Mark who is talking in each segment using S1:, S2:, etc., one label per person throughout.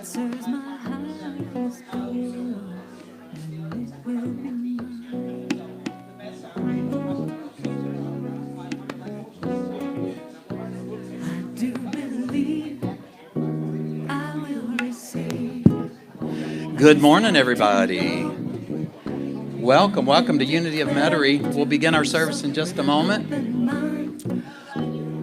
S1: answers my highest call, and it will be mine. I do believe I will receive.
S2: Good morning, everybody. Welcome to Unity of Metairie. We'll begin our service in just a moment.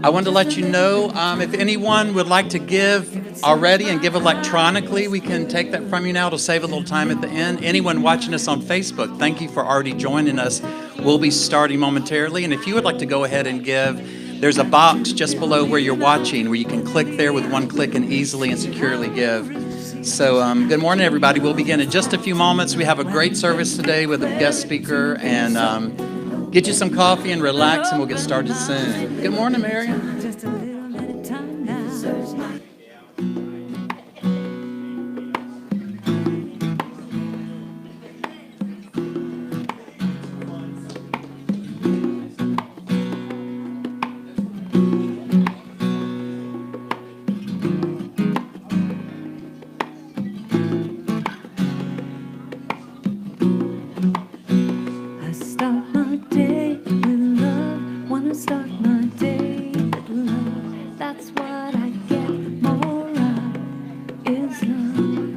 S2: I wanted to let you know if anyone would like to give already and give electronically, we can take that from you now to save a little time at the end. Anyone watching us on Facebook, thank you for already joining us. We'll be starting momentarily. And if you would like to go ahead and give, there's a box just below where you're watching where you can click there with one click and easily and securely give. So good morning, everybody. We'll begin in just a few moments. We have a great service today with a guest speaker, and get you some coffee and relax, and we'll get started soon. Good morning, Marion.
S1: Just a little bit of time now. I start my day with love. Wanna start my day with love. That's what I get more of is love.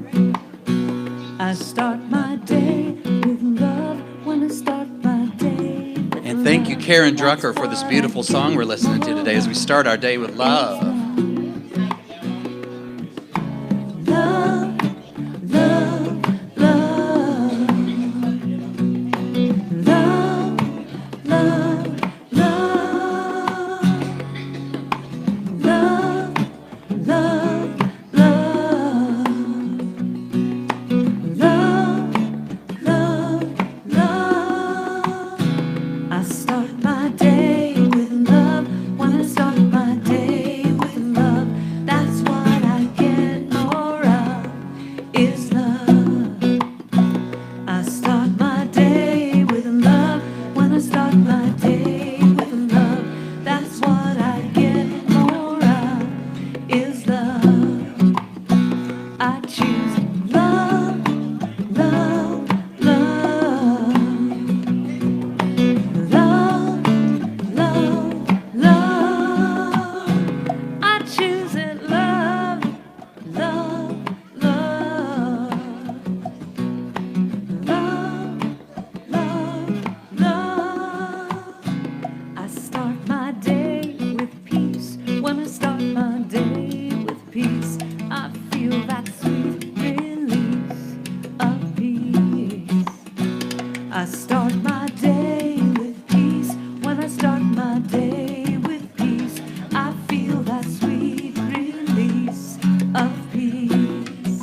S1: I start my day with love. Wanna start my day with
S2: And thank you,
S1: love.
S2: Karen Drucker, for this beautiful song we're listening to today as we start our day with love.
S1: Love, love, love. Love, love, love. Love, love, love. Love, love, love. I start my day with love. When I start my day with love, that's what I get more of is love. I start my day with love. When I start my day with love, that's what I get more of is love. I choose love, love, love. Love, love, love. I choose it, love, love, love. Love, love, love. I start my day with peace. When I start my day with peace, I feel that sweet release of peace. I start my day with peace. When I start my day with peace, I feel that sweet release of peace.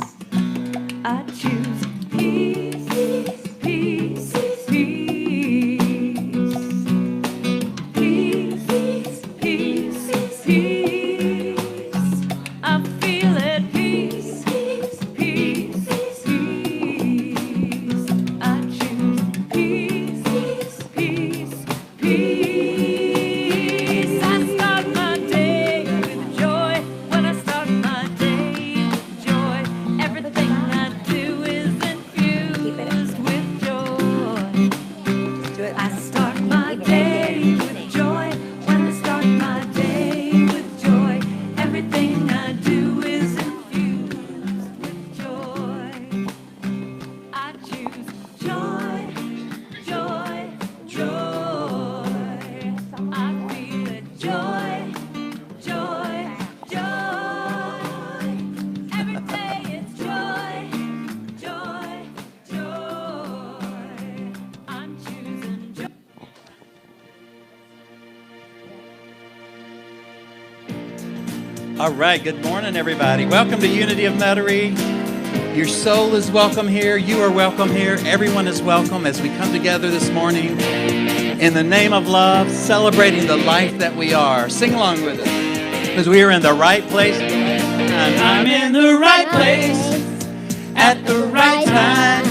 S1: I choose peace, peace, peace. Peace, peace, peace. I feel it, peace, peace, peace. I choose peace, peace, peace. I start my day with joy. When I start my day with joy, everything I do is infused with joy. I start my day with joy. When I start my day with joy, everything I do is infused with joy. I choose joy, joy, joy. I feel it, joy, joy, joy. Every day it's joy, joy, joy. I'm choosing joy.
S2: All right, good morning, everybody. Welcome to Unity of Metairie. Your soul is welcome here. You are welcome here. Everyone is welcome as we come together this morning in the name of love, celebrating the life that we are. Sing along with us, because we are in the right place. And I'm in the right place at the right time.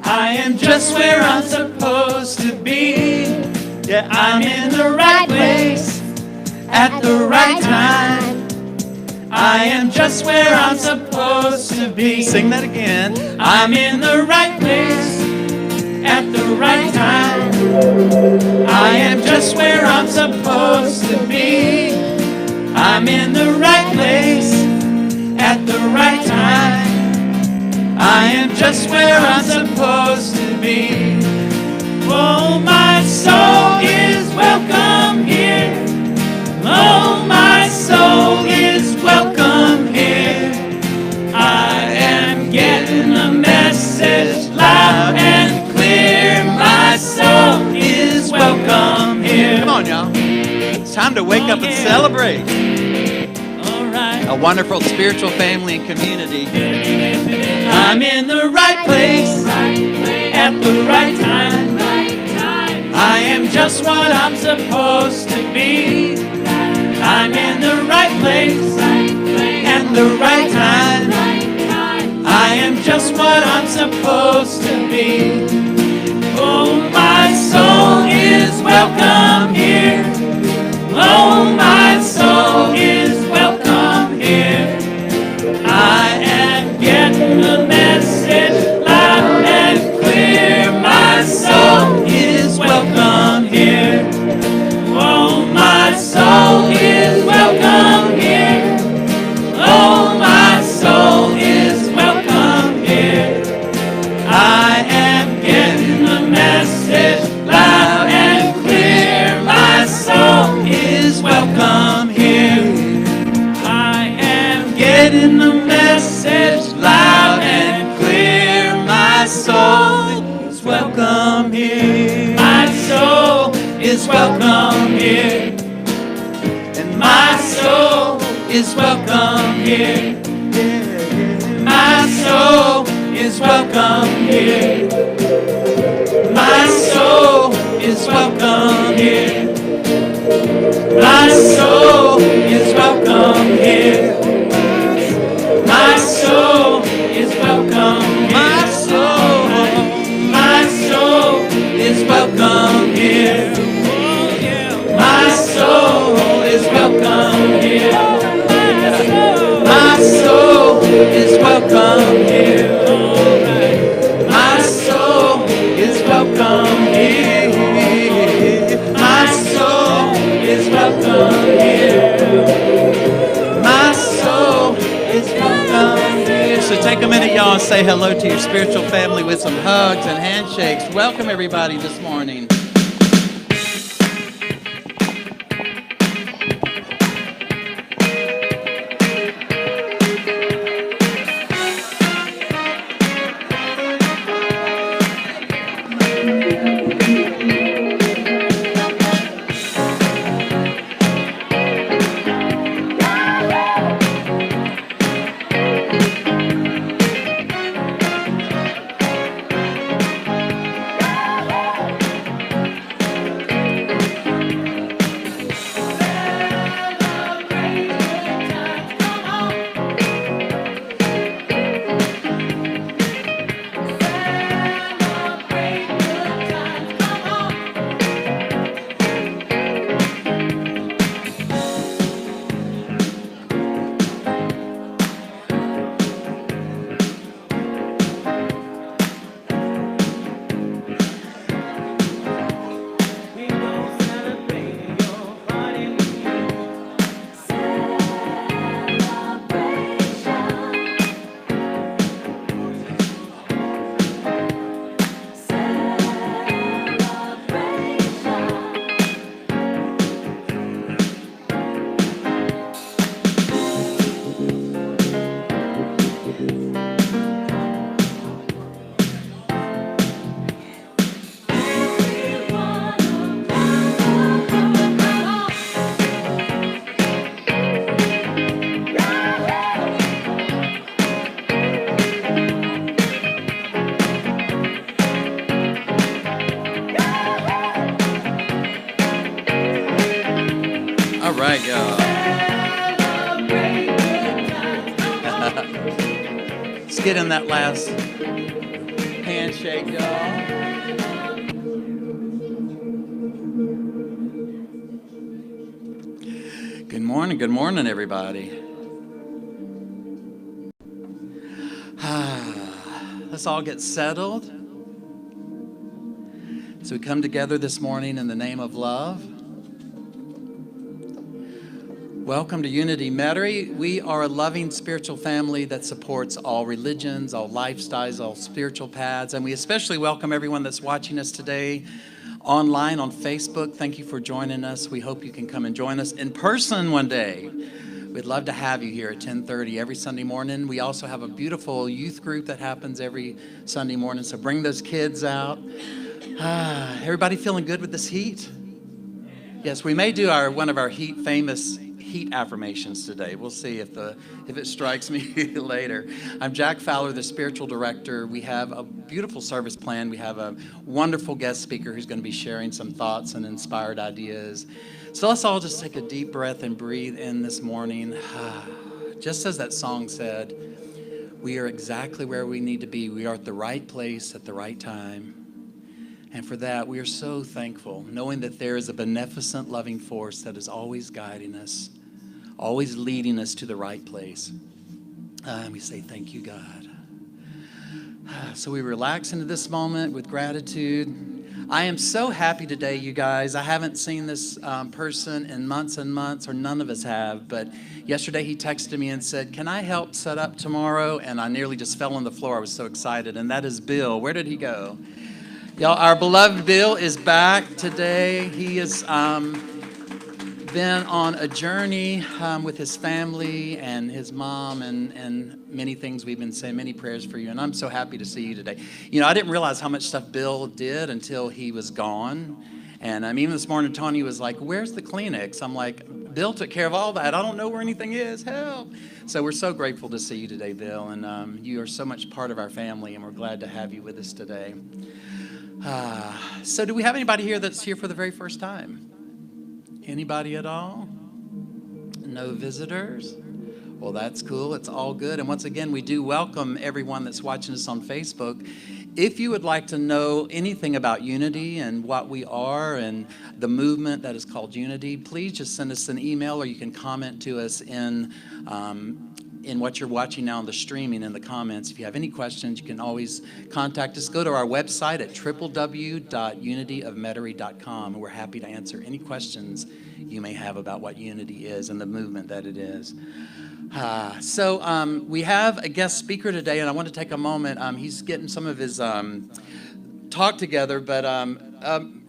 S2: I am just where I'm supposed to be. Yeah, I'm in the right place at the right time.
S3: I am just where I'm supposed to be.
S2: Sing that again.
S3: I'm in the right place at the right time. I am just where I'm supposed to be. I'm in the right place at the right time. I am just where I'm supposed to be. Oh, my soul is welcome here. Oh, my soul is welcome here. I am getting a message loud and clear. My soul is welcome here.
S2: Come on, y'all. It's time to wake up and celebrate.
S3: All right.
S2: A wonderful spiritual family and community.
S3: I'm in the right place at the right time. I am just what I'm supposed to be. I'm in the right place at the right time. I am just what I'm supposed to be. Oh, my soul is welcome here. Oh, my soul is welcome here. I am getting the message loud and clear. My soul is welcome here. Oh, my soul is welcome here. Oh, my soul is welcome here. I am getting the message loud and clear. My soul is welcome here. I am getting the message loud and clear. My soul is welcome here. My soul is welcome here. And my soul is welcome here. My soul is welcome here. My soul is welcome here. My soul is welcome here. My soul is welcome. My soul is welcome here. My soul is welcome here. My soul is welcome here. My soul is welcome here. My soul is welcome here. My soul is welcome here. So take a minute, y'all, and say hello to your spiritual family with some hugs and handshakes. Welcome, everybody, this morning. All right, y'all. Let's get in that last handshake, y'all. Good morning, everybody.
S2: Let's all get settled. So we come together this morning in the name of love. Welcome to Unity Metairie. We are a loving spiritual family that supports all religions, all lifestyles, all spiritual paths, and we especially welcome everyone that's watching us today online on Facebook. Thank you for joining us. We hope you can come and join us in person one day. We'd love to have you here at 10:30 every Sunday morning. We also have a beautiful youth group that happens every Sunday morning, so bring those kids out. Everybody feeling good with this heat? Yes, we may do one of our famous heat affirmations today. We'll see if it strikes me later. I'm Jack Fowler, the spiritual director. We have a beautiful service plan. We have a wonderful guest speaker who's going to be sharing some thoughts and inspired ideas. So let's all just take a deep breath and breathe in this morning. Just as that song said, we are exactly where we need to be. We are at the right place at the right time. And for that, we are so thankful, knowing that there is a beneficent, loving force that is always guiding us, always leading us to the right place. And we say, thank you, God. So we relax into this moment with gratitude. I am so happy today, you guys. I haven't seen this person in months and months, or none of us have, but yesterday he texted me and said, can I help set up tomorrow? And I nearly just fell on the floor. I was so excited. And that is Bill. Where did he go? Y'all, our beloved Bill is back today. He has been on a journey with his family and his mom and many things. We've been saying many prayers for you, and I'm so happy to see you today. You know, I didn't realize how much stuff Bill did until he was gone. And even this morning, Tony was like, where's the Kleenex? I'm like, Bill took care of all that. I don't know where anything is. Help. So we're so grateful to see you today, Bill. And you are so much part of our family, and we're glad to have you with us today. So do we have anybody here that's here for the very first time? Anybody at all? No visitors? Well, that's cool. It's all good. And once again, we do welcome everyone that's watching us on Facebook. If you would like to know anything about Unity and what we are and the movement that is called Unity, please just send us an email, or you can comment to us in what you're watching now on the streaming in the comments. If you have any questions, you can always contact us. Go to our website at www.unityofmetairie.com, and we're happy to answer any questions you may have about what Unity is and the movement that it is. So we have a guest speaker today, and I want to take a moment. He's getting some of his talk together, but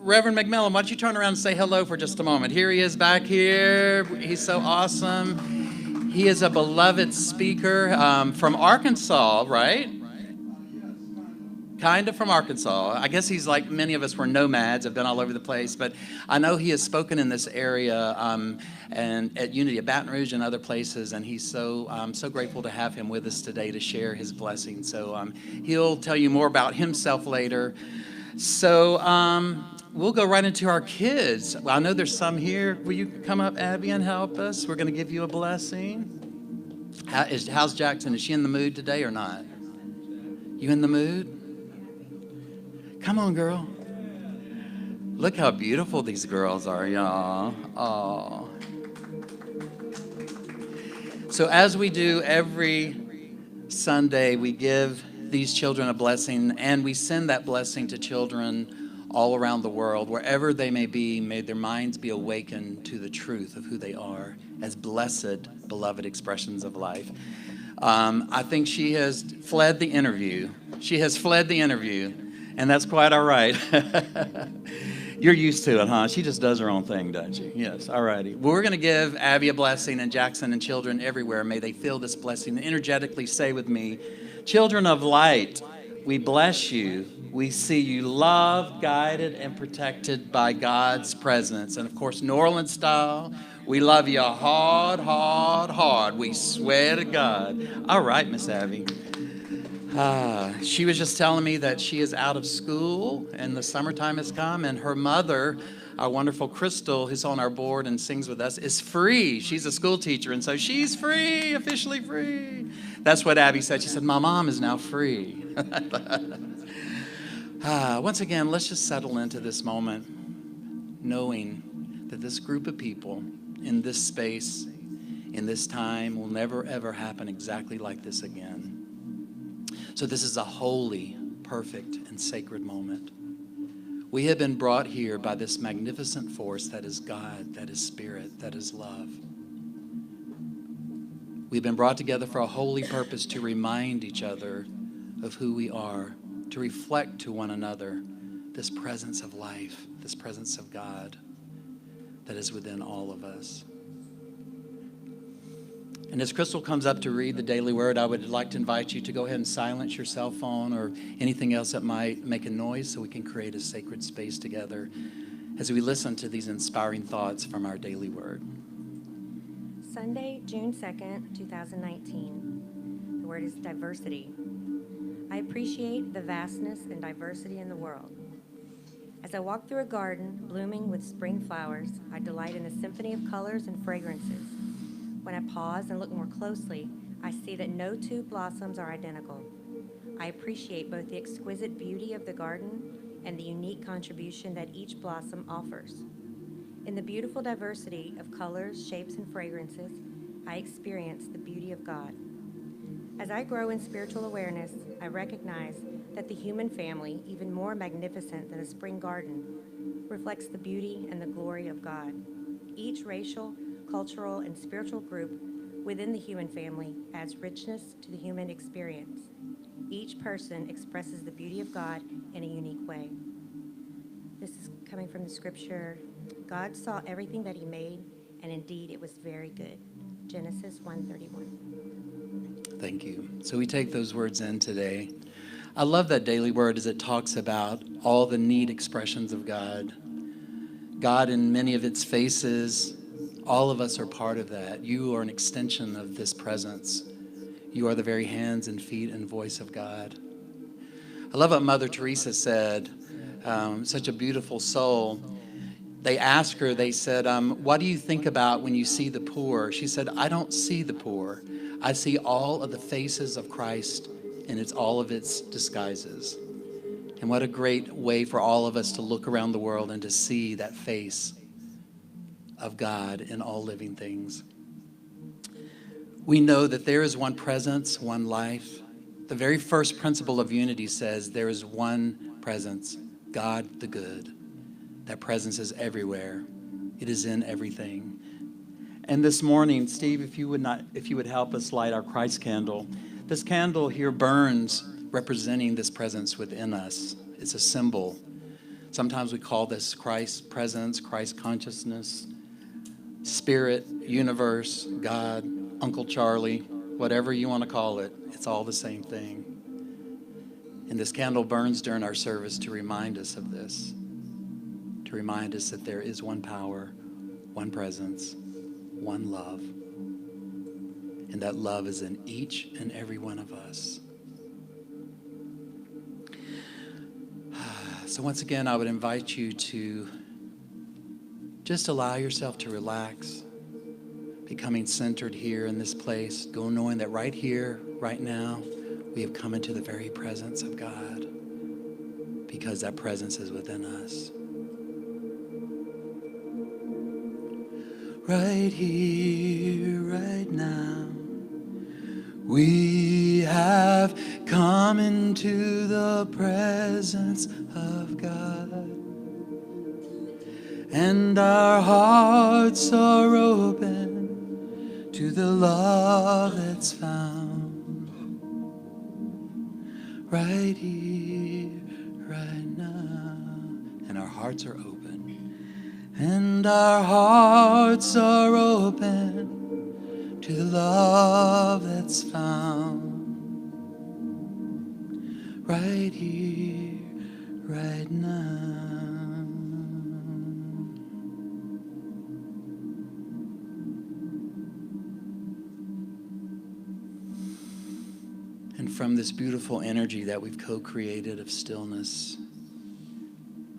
S2: Reverend McMillan, why don't you turn around and say hello for just a moment? Here he is back here. He's so awesome. He is a beloved speaker from Arkansas, right? Kind of from Arkansas. I guess he's like many of us were nomads, have been all over the place, but I know he has spoken in this area and at Unity, at Baton Rouge and other places, and he's so grateful to have him with us today to share his blessings. So he'll tell you more about himself later. So we'll go right into our kids. Well, I know there's some here. Will you come up, Abby, and help us? We're going to give you a blessing. How's Jackson? Is she in the mood today or not? You in the mood? Come on, girl. Look how beautiful these girls are, y'all. Oh. So as we do every Sunday, we give these children a blessing, and we send that blessing to children all around the world, wherever they may be. May their minds be awakened to the truth of who they are as blessed, beloved expressions of life. I think she has fled the interview. She has fled the interview, and that's quite all right. You're used to it, huh? She just does her own thing, doesn't she? Yes, all righty. Well, we're going to give Abby a blessing, and Jackson and children everywhere. May they feel this blessing. Energetically say with me, children of light, we bless you. We see you loved, guided, and protected by God's presence. And of course, New Orleans style, we love you hard, hard, hard. We swear to God. All right, Miss Abby. She was just telling me that she is out of school and the summertime has come, and her mother, our wonderful Crystal, who's on our board and sings with us, is free. She's a school teacher, and so she's free, officially free. That's what Abby said. She said, my mom is now free. Once again, let's just settle into this moment, knowing that this group of people in this space, in this time, will never, ever happen exactly like this again. So this is a holy, perfect, and sacred moment. We have been brought here by this magnificent force that is God, that is Spirit, that is love. We've been brought together for a holy purpose to remind each other of who we are, to reflect to one another this presence of life, this presence of God that is within all of us. And as Crystal comes up to read the daily word, I would like to invite you to go ahead and silence your cell phone or anything else that might make a noise so we can create a sacred space together as we listen to these inspiring thoughts from our daily word.
S4: Sunday, June 2nd, 2019. The word is diversity. I appreciate the vastness and diversity in the world. As I walk through a garden blooming with spring flowers, I delight in the symphony of colors and fragrances. When I pause and look more closely, I see that no two blossoms are identical. I appreciate both the exquisite beauty of the garden and the unique contribution that each blossom offers. In the beautiful diversity of colors, shapes, and fragrances, I experience the beauty of God. As I grow in spiritual awareness, I recognize that the human family, even more magnificent than a spring garden, reflects the beauty and the glory of God. Each racial, cultural, and spiritual group within the human family adds richness to the human experience. Each person expresses the beauty of God in a unique way. This is coming from the scripture, God saw everything that he made, and indeed it was very good. Genesis 1:31.
S2: Thank you. So we take those words in today. I love that daily word as it talks about all the neat expressions of God. God in many of its faces. All of us are part of that. You are an extension of this presence. You are the very hands and feet and voice of God. I love what Mother Teresa said, such a beautiful soul. They asked her, they said, what do you think about when you see the poor? She said, I don't see the poor. I see all of the faces of Christ in all of its disguises. And what a great way for all of us to look around the world and to see that face of God in all living things. We know that there is one presence, one life. The very first principle of unity says there is one presence, God the good. That presence is everywhere. It is in everything. And this morning, Steve, if you would help us light our Christ candle. This candle here burns representing this presence within us. It's a symbol. Sometimes we call this Christ presence, Christ consciousness, Spirit, universe, God, Uncle Charlie, whatever you want to call it, it's all the same thing. And this candle burns during our service to remind us of this, to remind us that there is one power, one presence, one love. And that love is in each and every one of us. So once again, I would invite you to just allow yourself to relax, becoming centered here in this place, go knowing that right here, right now, we have come into the very presence of God because that presence is within us. Right here, right now, we have come into the presence of God. And our hearts are open to the love that's found right here, right now. And our hearts are open. And our hearts are open to the love that's found right here, right now. And from this beautiful energy that we've co-created of stillness,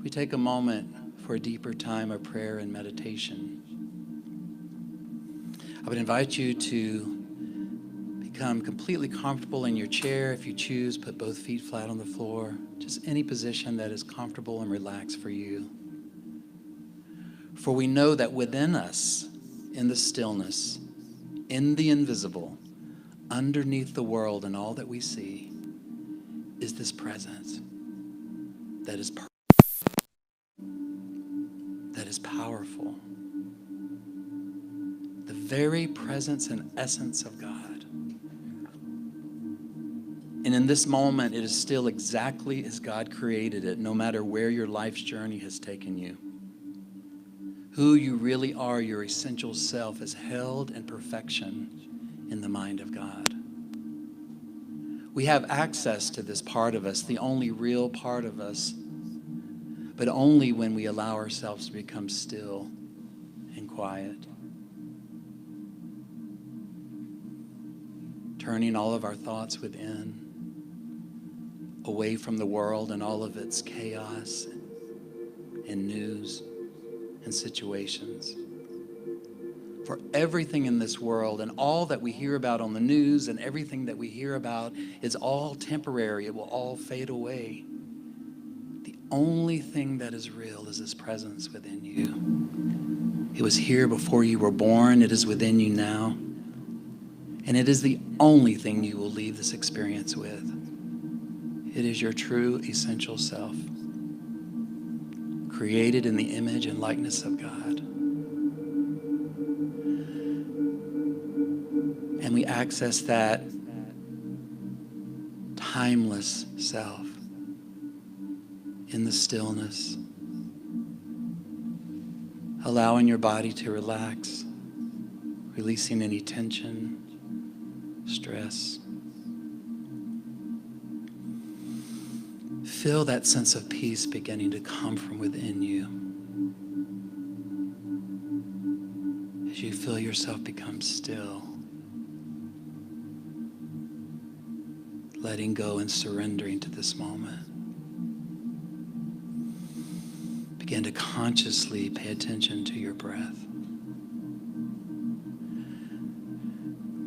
S2: we take a moment for a deeper time of prayer and meditation. I would invite you to become completely comfortable in your chair. If you choose, put both feet flat on the floor. Just any position that is comfortable and relaxed for you. For we know that within us, in the stillness, in the invisible, underneath the world and all that we see, is this presence that is perfect, that is powerful. The very presence and essence of God. And in this moment, it is still exactly as God created it, no matter where your life's journey has taken you. Who you really are, your essential self, is held in perfection in the mind of God. We have access to this part of us, the only real part of us, but only when we allow ourselves to become still and quiet. Turning all of our thoughts within, away from the world and all of its chaos and news and situations. For everything in this world and all that we hear about on the news and everything that we hear about is all temporary. It will all fade away. The only thing that is real is His presence within you. It was here before you were born. It is within you now. And it is the only thing you will leave this experience with. It is your true essential self, created in the image and likeness of God. And we access that timeless self in the stillness, allowing your body to relax, releasing any tension, stress. Feel that sense of peace beginning to come from within you as you feel yourself become still, letting go and surrendering to this moment. Begin to consciously pay attention to your breath.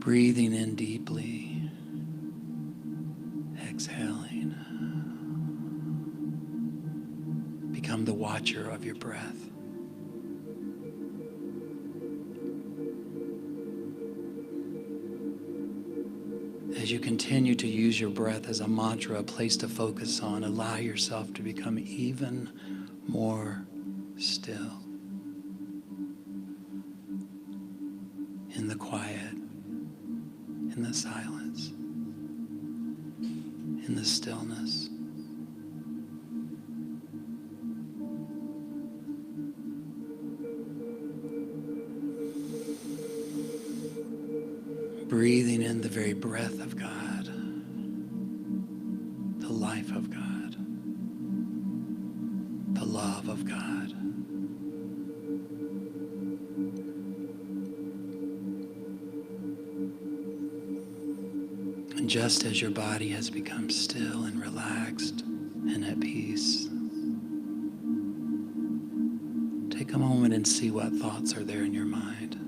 S2: Breathing in deeply, exhaling. Become the watcher of your breath. As you continue to use your breath as a mantra, a place to focus on, allow yourself to become even more still in the quiet, in the silence, in the stillness. Breathing in the very breath of God, the life of God, the love of God. And just as your body has become still and relaxed and at peace, take a moment and see what thoughts are there in your mind.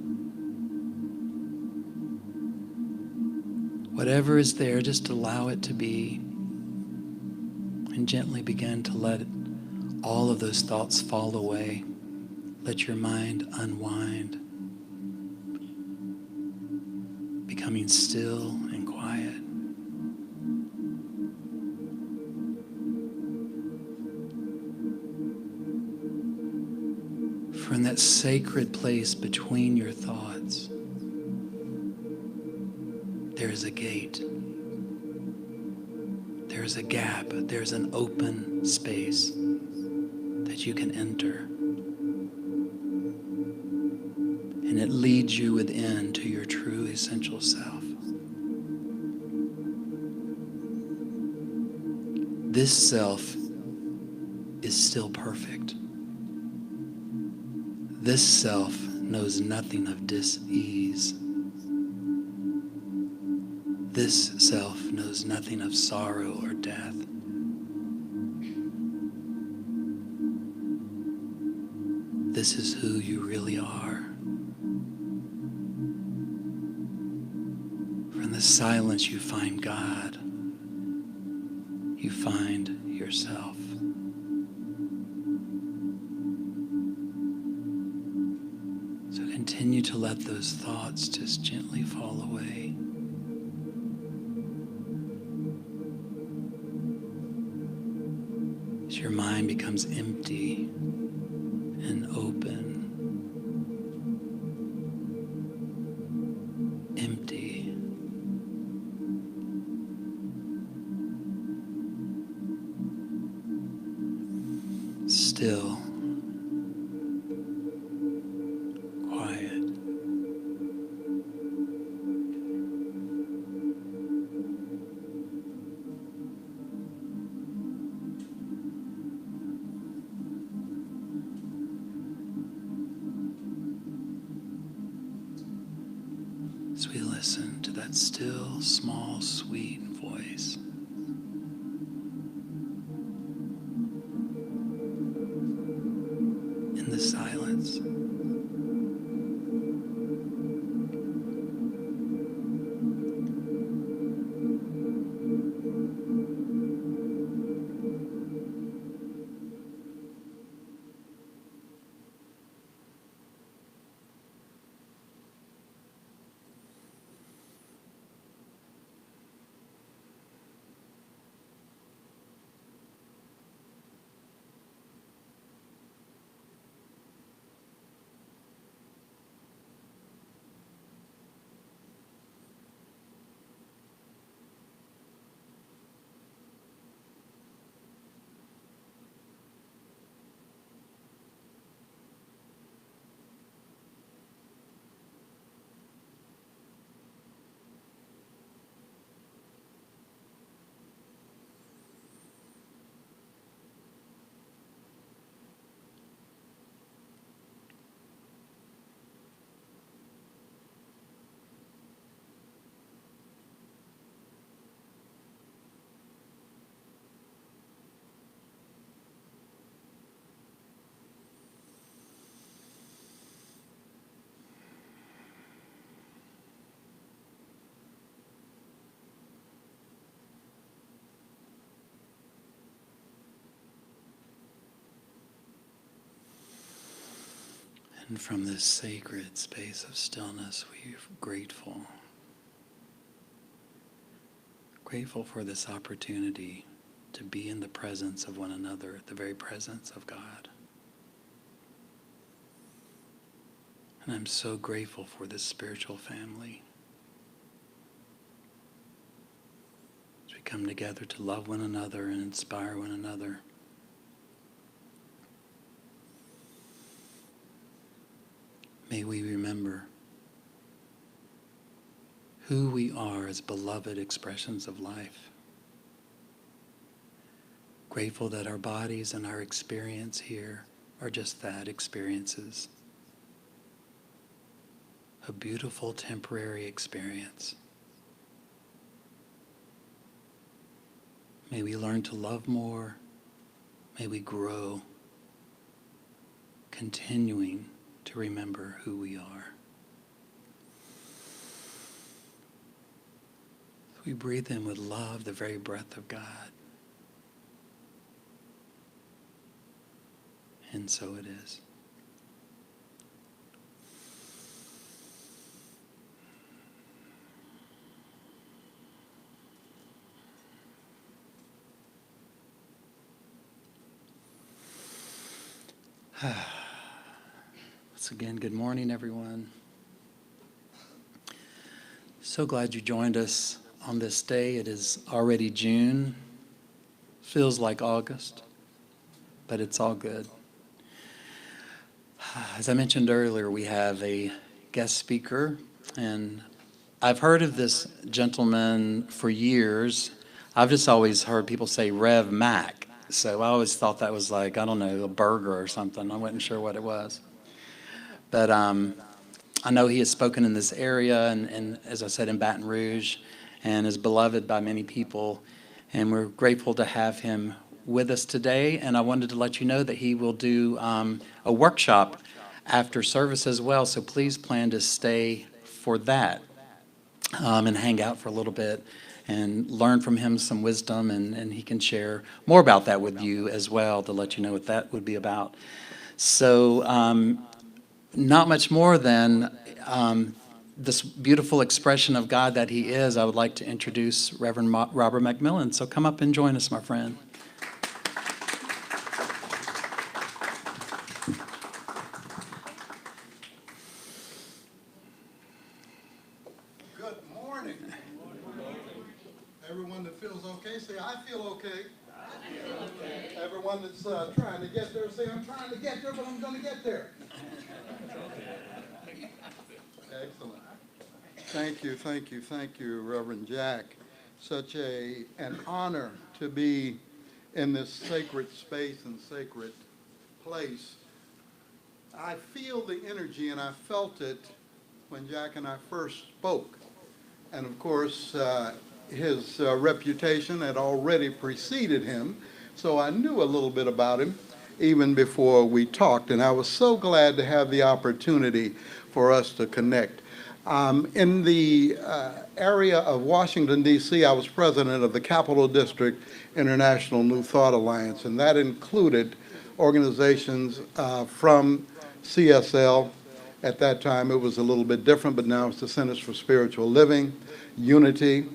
S2: Whatever is there, just allow it to be and gently begin to let all of those thoughts fall away. Let your mind unwind, becoming still and quiet. For in that sacred place between your thoughts, there is a gate. There is a gap. There's an open space that you can enter. And it leads you within to your true essential self. This self is still perfect. This self knows nothing of dis-ease. This self knows nothing of sorrow or death. This is who you really are. From the silence you find God. You find yourself. So continue to let those thoughts just gently fall away. your mind becomes empty and open. Empty. Still. Quiet. As we listen to that still, small, sweet voice. In the silence. And from this sacred space of stillness, we're grateful. Grateful for this opportunity to be in the presence of one another, the very presence of God. And I'm so grateful for this spiritual family. As we come together to love one another and inspire one another. May we remember who we are as beloved expressions of life. Grateful that our bodies and our experience here are just that, experiences. A beautiful temporary experience. May we learn to love more. May we grow, continuing to remember who we are. We breathe in with love the very breath of God. And so it is. Once again, good morning, everyone. So glad you joined us on this day. It is already June. Feels like August, but it's all good. As I mentioned earlier, we have a guest speaker, and I've heard of this gentleman for years. I've just always heard people say Rev Mac, so I always thought that was like, I don't know, a burger or something. I wasn't sure what it was. But I know he has spoken in this area, and as I said, in Baton Rouge, and is beloved by many people, and we're grateful to have him with us today. And I wanted to let you know that he will do a workshop after service as well, so please plan to stay for that and hang out for a little bit and learn from him some wisdom, and he can share more about that with you as well to let you know what that would be about. So not much more than this beautiful expression of God that he is. I would like to introduce Reverend Robert McMillan. So come up and join us, my friend.
S5: feels okay, say, I feel okay. Everyone that's trying to get there, say, I'm trying to get there, but I'm going to get there. Excellent. Thank you, Reverend Jack. Such an honor to be in this sacred space and sacred place. I feel the energy, and I felt it when Jack and I first spoke. And of course, his reputation had already preceded him, so I knew a little bit about him even before we talked, and I was so glad to have the opportunity for us to connect. In the area of Washington, D.C., I was president of the Capital District International New Thought Alliance, and that included organizations from CSL. At that time, it was a little bit different, but now it's the Centers for Spiritual Living, Unity,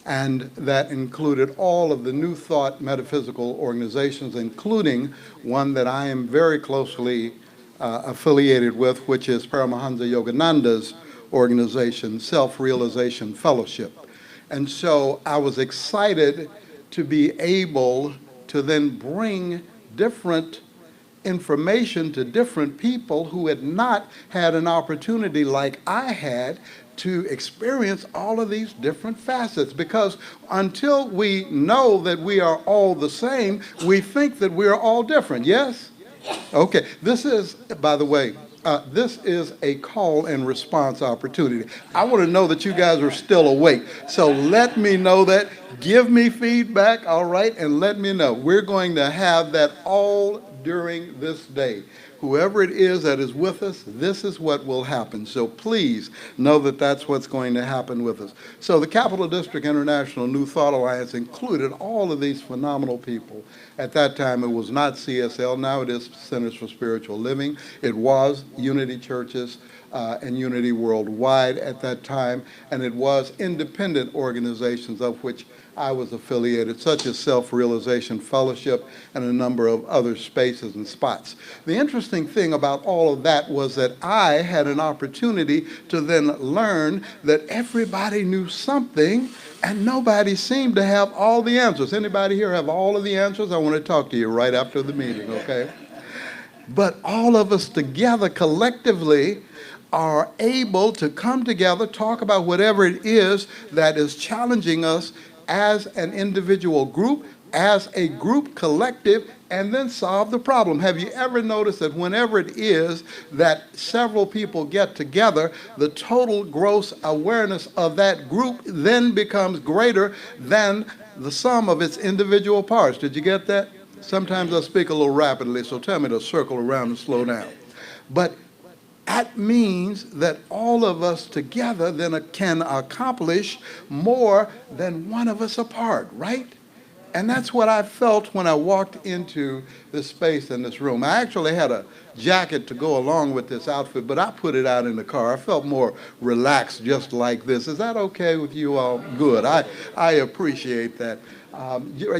S5: and that included all of the New Thought metaphysical organizations, including one that I am very closely affiliated with, which is Paramahansa Yogananda's organization, Self-Realization Fellowship. And so I was excited to be able to then bring different information to different people who had not had an opportunity like I had to experience all of these different facets, because until we know that we are all the same, we think that we are all different. Yes? Okay. This is, by the way, this is a call and response opportunity. I want to know that you guys are still awake. So let me know that. Give me feedback, all right, and let me know. We're going to have that all during this day. Whoever it is that is with us, this is what will happen. So please know that that's what's going to happen with us. So the Capital District International New Thought Alliance included all of these phenomenal people. At that time, it was not CSL. Now it is Centers for Spiritual Living. It was Unity Churches and Unity Worldwide at that time. And it was independent organizations of which I was affiliated, such as Self-Realization Fellowship and a number of other spaces and spots. The interesting thing about all of that was that I had an opportunity to then learn that everybody knew something and nobody seemed to have all the answers. Anybody here have all of the answers? I want to talk to you right after the meeting, okay? But all of us together collectively are able to come together, talk about whatever it is that is challenging us as an individual group, as a group collective, and then solve the problem. Have you ever noticed that whenever it is that several people get together, the total gross awareness of that group then becomes greater than the sum of its individual parts? Did you get that? Sometimes I speak a little rapidly, so tell me to circle around and slow down. But that means that all of us together then can accomplish more than one of us apart, right? And that's what I felt when I walked into this space in this room. I actually had a jacket to go along with this outfit, but I put it out in the car. I felt more relaxed just like this. Is that okay with you all? Good. I appreciate that.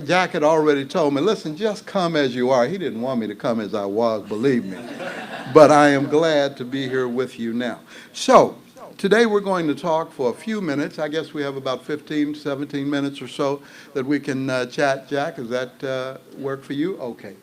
S5: Jack had already told me, listen, just come as you are. He didn't want me to come as I was, believe me. But I am glad to be here with you now. So today we're going to talk for a few minutes. I guess we have about 15, 17 minutes or so that we can chat. Jack, does that work for you? Okay.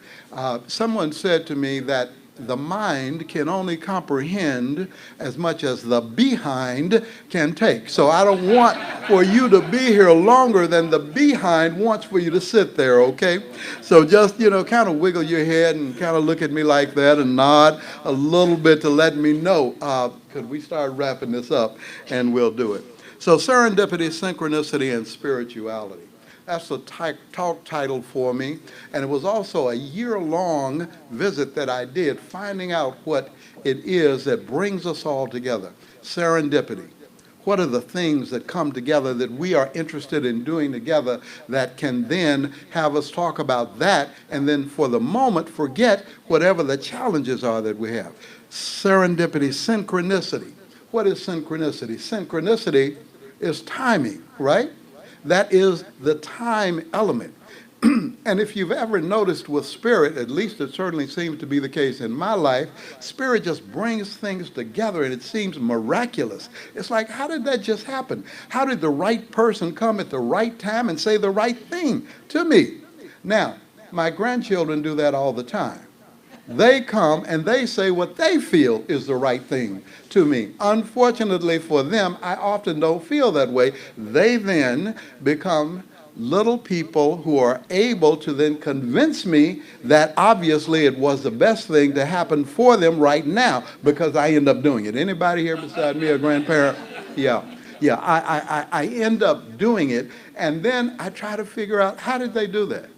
S5: Someone said to me that the mind can only comprehend as much as the behind can take. So I don't want for you to be here longer than the behind wants for you to sit there, okay? So just, kind of wiggle your head and kind of look at me like that and nod a little bit to let me know. Could we start wrapping this up? And we'll do it. So serendipity, synchronicity, and spirituality. That's the talk title for me. And it was also a year-long visit that I did, finding out what it is that brings us all together. Serendipity. What are the things that come together that we are interested in doing together that can then have us talk about that and then for the moment forget whatever the challenges are that we have. Serendipity, synchronicity. What is synchronicity? Synchronicity is timing, right? That is the time element. And if you've ever noticed with spirit, at least it certainly seems to be the case in my life, spirit just brings things together and it seems miraculous. It's like, how did that just happen? How did the right person come at the right time and say the right thing to me? Now, my grandchildren do that all the time. They come and they say what they feel is the right thing to me. Unfortunately for them, I often don't feel that way. They then become little people who are able to then convince me that obviously it was the best thing to happen for them right now because I end up doing it. Anybody here beside me a grandparent? Yeah. Yeah, I end up doing it, and then I try to figure out, how did they do that?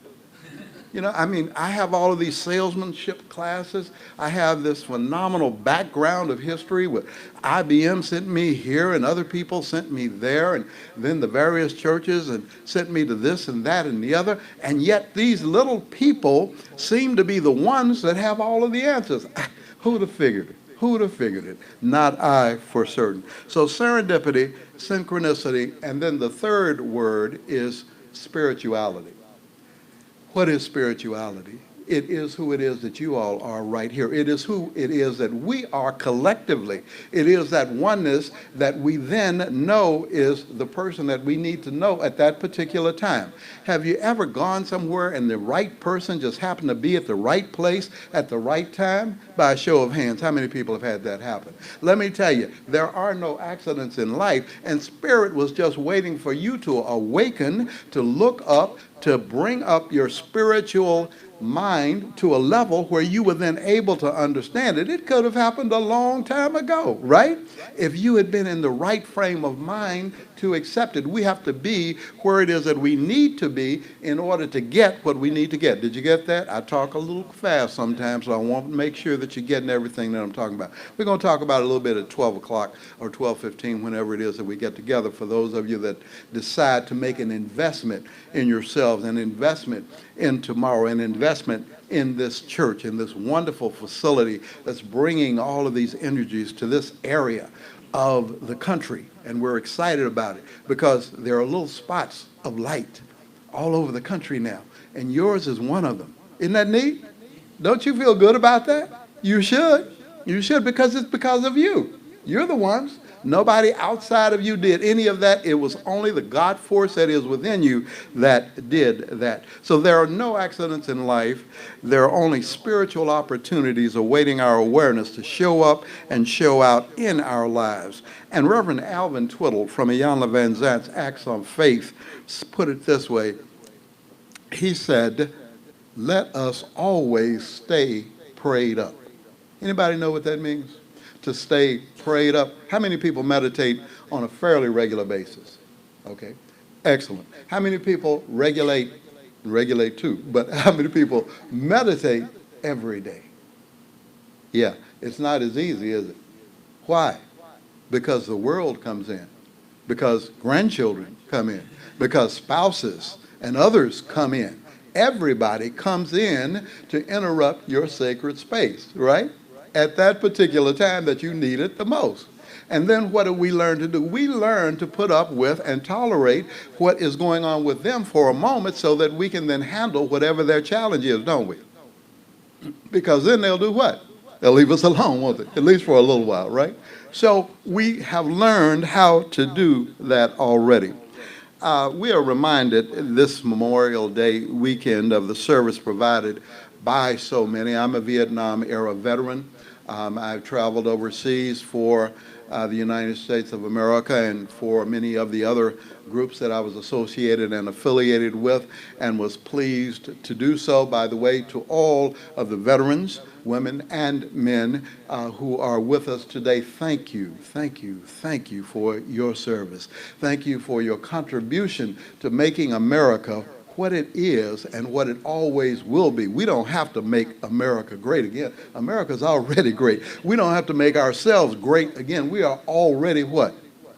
S5: You know, I mean, I have all of these salesmanship classes. I have this phenomenal background of history with IBM sent me here and other people sent me there, and then the various churches and sent me to this and that and the other. And yet these little people seem to be the ones that have all of the answers. Who'd have figured it? Who would have figured it? Not I, for certain. So serendipity, synchronicity, and then the third word is spirituality. What is spirituality? It is who it is that you all are right here. It is who it is that we are collectively. It is that oneness that we then know is the person that we need to know at that particular time. Have you ever gone somewhere and the right person just happened to be at the right place at the right time? By a show of hands, how many people have had that happen? Let me tell you, there are no accidents in life, and Spirit was just waiting for you to awaken, to look up, to bring up your spiritual mind to a level where you were then able to understand it. It could have happened a long time ago, right? If you had been in the right frame of mind to accept it. We have to be where it is that we need to be in order to get what we need to get. Did you get that? I talk a little fast sometimes, so I want to make sure that you're getting everything that I'm talking about. We're going to talk about it a little bit at 12 o'clock or 12:15, whenever it is that we get together, for those of you that decide to make an investment in yourselves, an investment in tomorrow, an investment in this church, in this wonderful facility that's bringing all of these energies to this area of the country. And we're excited about it because there are little spots of light all over the country now. And yours is one of them. Isn't that neat? Don't you feel good about that? You should. You should, because it's because of you. You're the ones. Nobody outside of you did any of that. It was only the God force that is within you that did that. So there are no accidents in life. There are only spiritual opportunities awaiting our awareness to show up and show out in our lives. And Reverend Alvin Twiddle from Iyanla Van Zant's Acts on Faith put it this way. He said, "Let us always stay prayed up." Anybody know what that means? To stay prayed up. How many people meditate on a fairly regular basis? Okay, excellent. How many people regulate too, but how many people meditate every day? Yeah, it's not as easy, is it? Why? Because the world comes in, because grandchildren come in, because spouses and others come in. Everybody comes in to interrupt your sacred space, right? At that particular time that you need it the most. And then what do we learn to do? We learn to put up with and tolerate what is going on with them for a moment so that we can then handle whatever their challenge is, don't we? Because then they'll do what? They'll leave us alone, won't they? At least for a little while, right? So we have learned how to do that already. We are reminded this Memorial Day weekend of the service provided by so many. I'm a Vietnam era veteran. I've traveled overseas for the United States of America and for many of the other groups that I was associated and affiliated with, and was pleased to do so. By the way, to all of the veterans, women and men who are with us today, thank you, thank you, thank you for your service. Thank you for your contribution to making America what it is and what it always will be. We don't have to make America great again. America's already great. We don't have to make ourselves great again. We are already what?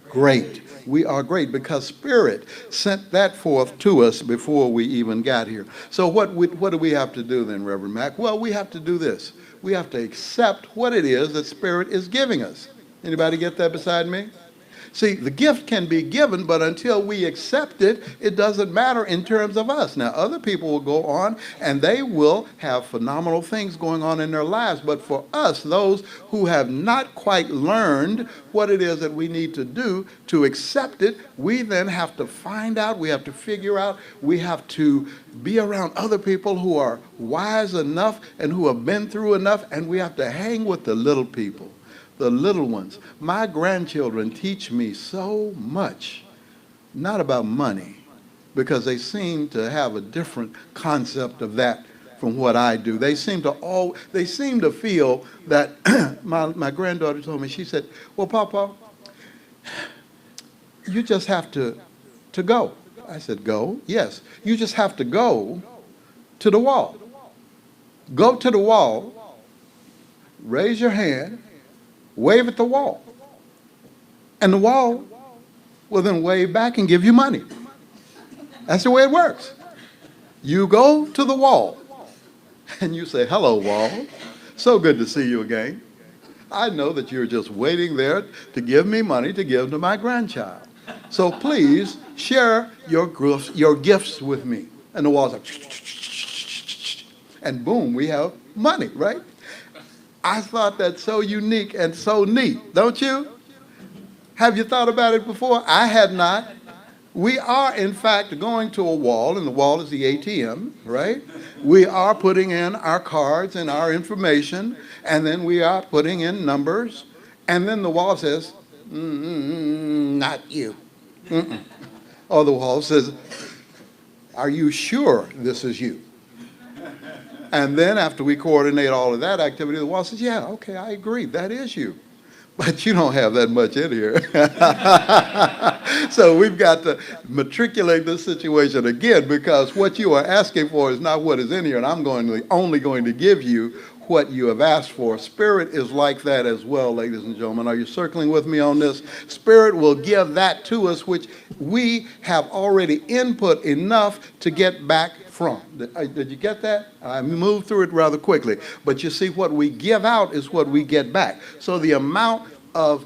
S5: Great. We are great because Spirit sent that forth to us before we even got here. So what do we have to do then, Reverend Mack? Well, we have to do this. We have to accept what it is that Spirit is giving us. Anybody get that beside me? See, the gift can be given, but until we accept it, it doesn't matter in terms of us. Now, other people will go on and they will have phenomenal things going on in their lives. But for us, those who have not quite learned what it is that we need to do to accept it, we then have to find out, we have to figure out, we have to be around other people who are wise enough and who have been through enough, and we have to hang with the little people. The little ones. My grandchildren teach me so much, not about money, because they seem to have a different concept of that from what I do. They seem to feel that my granddaughter told me, she said, well, Papa, you just have to go. I said, go? Yes. You just have to go to the wall. Go to the wall, raise your hand, wave at the wall. And the wall will then wave back and give you money. That's the way it works. You go to the wall and you say, hello, wall. So good to see you again. I know that you're just waiting there to give me money to give to my grandchild. So please share your gifts with me. And the wall's like, and boom, we have money, right? I thought that so unique and so neat, don't you? Have you thought about it before? I had not. We are, in fact, going to a wall, and the wall is the ATM, right? We are putting in our cards and our information, and then we are putting in numbers, and then the wall says, not you. Or the wall says, are you sure this is you? And then after we coordinate all of that activity, the wall says, yeah, okay, I agree, that is you. But you don't have that much in here. So we've got to matriculate this situation again, because what you are asking for is not what is in here, and I'm only going to give you what you have asked for. Spirit is like that as well, ladies and gentlemen. Are you circling with me on this? Spirit will give that to us which we have already input enough to get back from. Did you get that? I moved through it rather quickly. But you see, what we give out is what we get back. So the amount of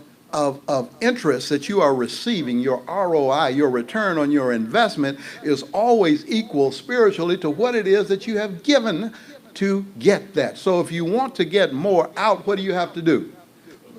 S5: interest that you are receiving, your ROI, your return on your investment, is always equal spiritually to what it is that you have given to get that. So if you want to get more out, what do you have to do?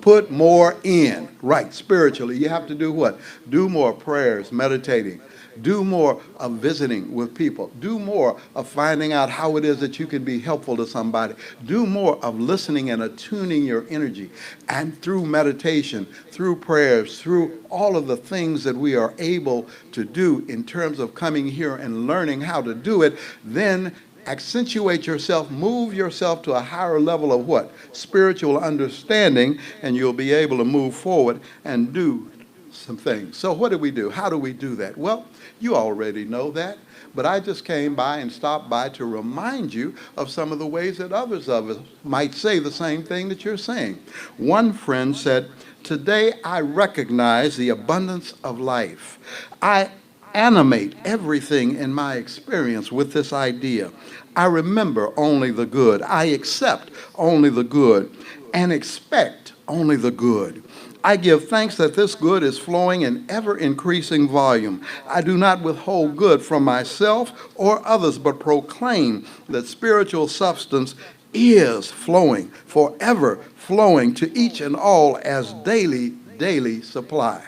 S5: Put more in. Right, spiritually. You have to do what? Do more prayers, meditating. Do more of visiting with people. Do more of finding out how it is that you can be helpful to somebody. Do more of listening and attuning your energy. And through meditation, through prayers, through all of the things that we are able to do in terms of coming here and learning how to do it, then accentuate yourself, move yourself to a higher level of what? Spiritual understanding, and you'll be able to move forward and do some things. So what do we do? How do we do that? Well, you already know that, but I just came by and stopped by to remind you of some of the ways that others of us might say the same thing that you're saying. One friend said, today I recognize the abundance of life. I animate everything in my experience with this idea. I remember only the good. I accept only the good and expect only the good. I give thanks that this good is flowing in ever-increasing volume. I do not withhold good from myself or others, but proclaim that spiritual substance is flowing, forever flowing to each and all as daily supply.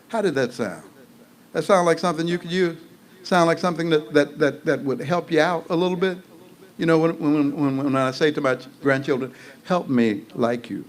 S5: How did that sound? That sound like something you could use? Sound like something that would help you out a little bit? You know, when I say to my grandchildren, help me like you.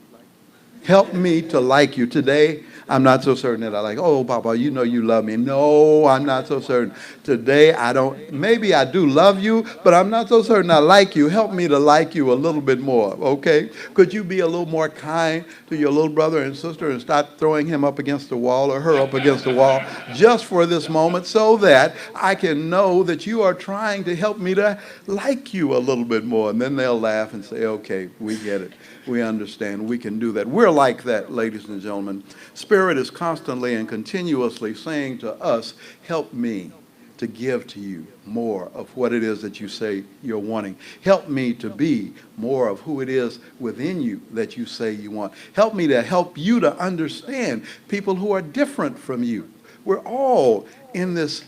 S5: Help me to like you. Today, I'm not so certain that I like, oh, Papa, you know you love me. No, I'm not so certain. Today, I don't. Maybe I do love you, but I'm not so certain I like you. Help me to like you a little bit more, okay? Could you be a little more kind to your little brother and sister and stop throwing him up against the wall or her up against the wall just for this moment, so that I can know that you are trying to help me to like you a little bit more? And then they'll laugh and say, okay, we get it. We understand. We can do that. We're like that, ladies and gentlemen. Spirit is constantly and continuously saying to us, help me to give to you more of what it is that you say you're wanting. Help me to be more of who it is within you that you say you want. Help me to help you to understand people who are different from you. We're all in this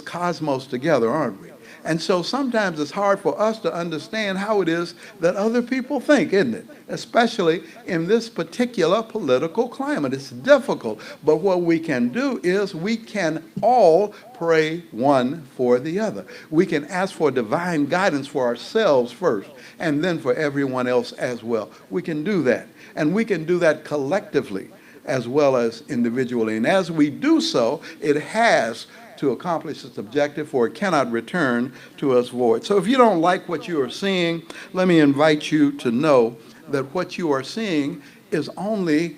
S5: cosmos together, aren't we? And so sometimes it's hard for us to understand how it is that other people think, isn't it? Especially in this particular political climate. It's difficult. But what we can do is we can all pray one for the other. We can ask for divine guidance for ourselves first, and then for everyone else as well. We can do that. And we can do that collectively as well as individually. And as we do so, it has to accomplish its objective, for it cannot return to us void. So if you don't like what you are seeing, let me invite you to know that what you are seeing is only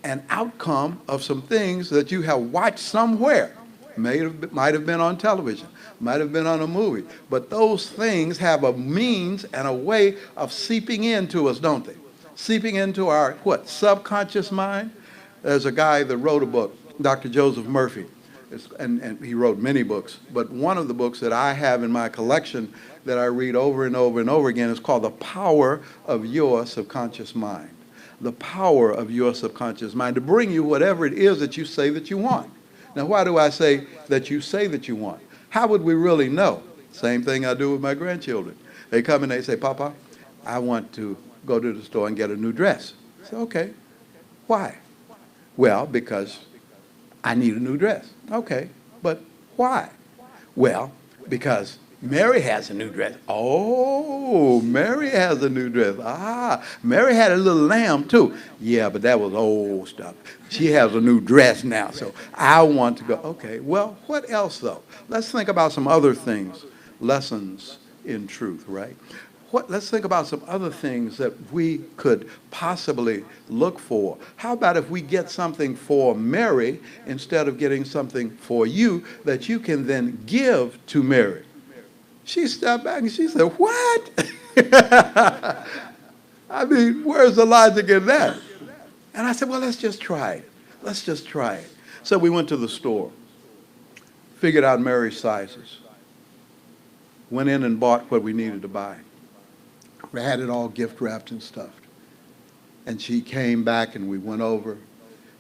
S5: an outcome of some things that you have watched somewhere. Might have been on television, might have been on a movie, but those things have a means and a way of seeping into us, don't they? Seeping into our, subconscious mind? There's a guy that wrote a book, Dr. Joseph Murphy, and he wrote many books, but one of the books that I have in my collection that I read over and over and over again is called The Power of Your Subconscious Mind. The power of your subconscious mind to bring you whatever it is that you say that you want. Now, why do I say that you say that you want? How would we really know? Same thing I do with my grandchildren. They come and they say, Papa, I want to go to the store and get a new dress. I say, okay. Why? Well, because I need a new dress. Okay, but why? Well, because Mary has a new dress. Oh, Mary has a new dress. Ah, Mary had a little lamb too. Yeah, but that was old stuff. She has a new dress now, so I want to go. Okay, well, what else though? Let's think about some other things. Lessons in truth, right? Let's think about some other things that we could possibly look for. How about if we get something for Mary instead of getting something for you that you can then give to Mary? She stepped back and she said, what? I mean, where's the logic in that? And I said, well, let's just try it. Let's just try it. So we went to the store, figured out Mary's sizes, went in and bought what we needed to buy. We had it all gift wrapped and stuffed. And she came back and we went over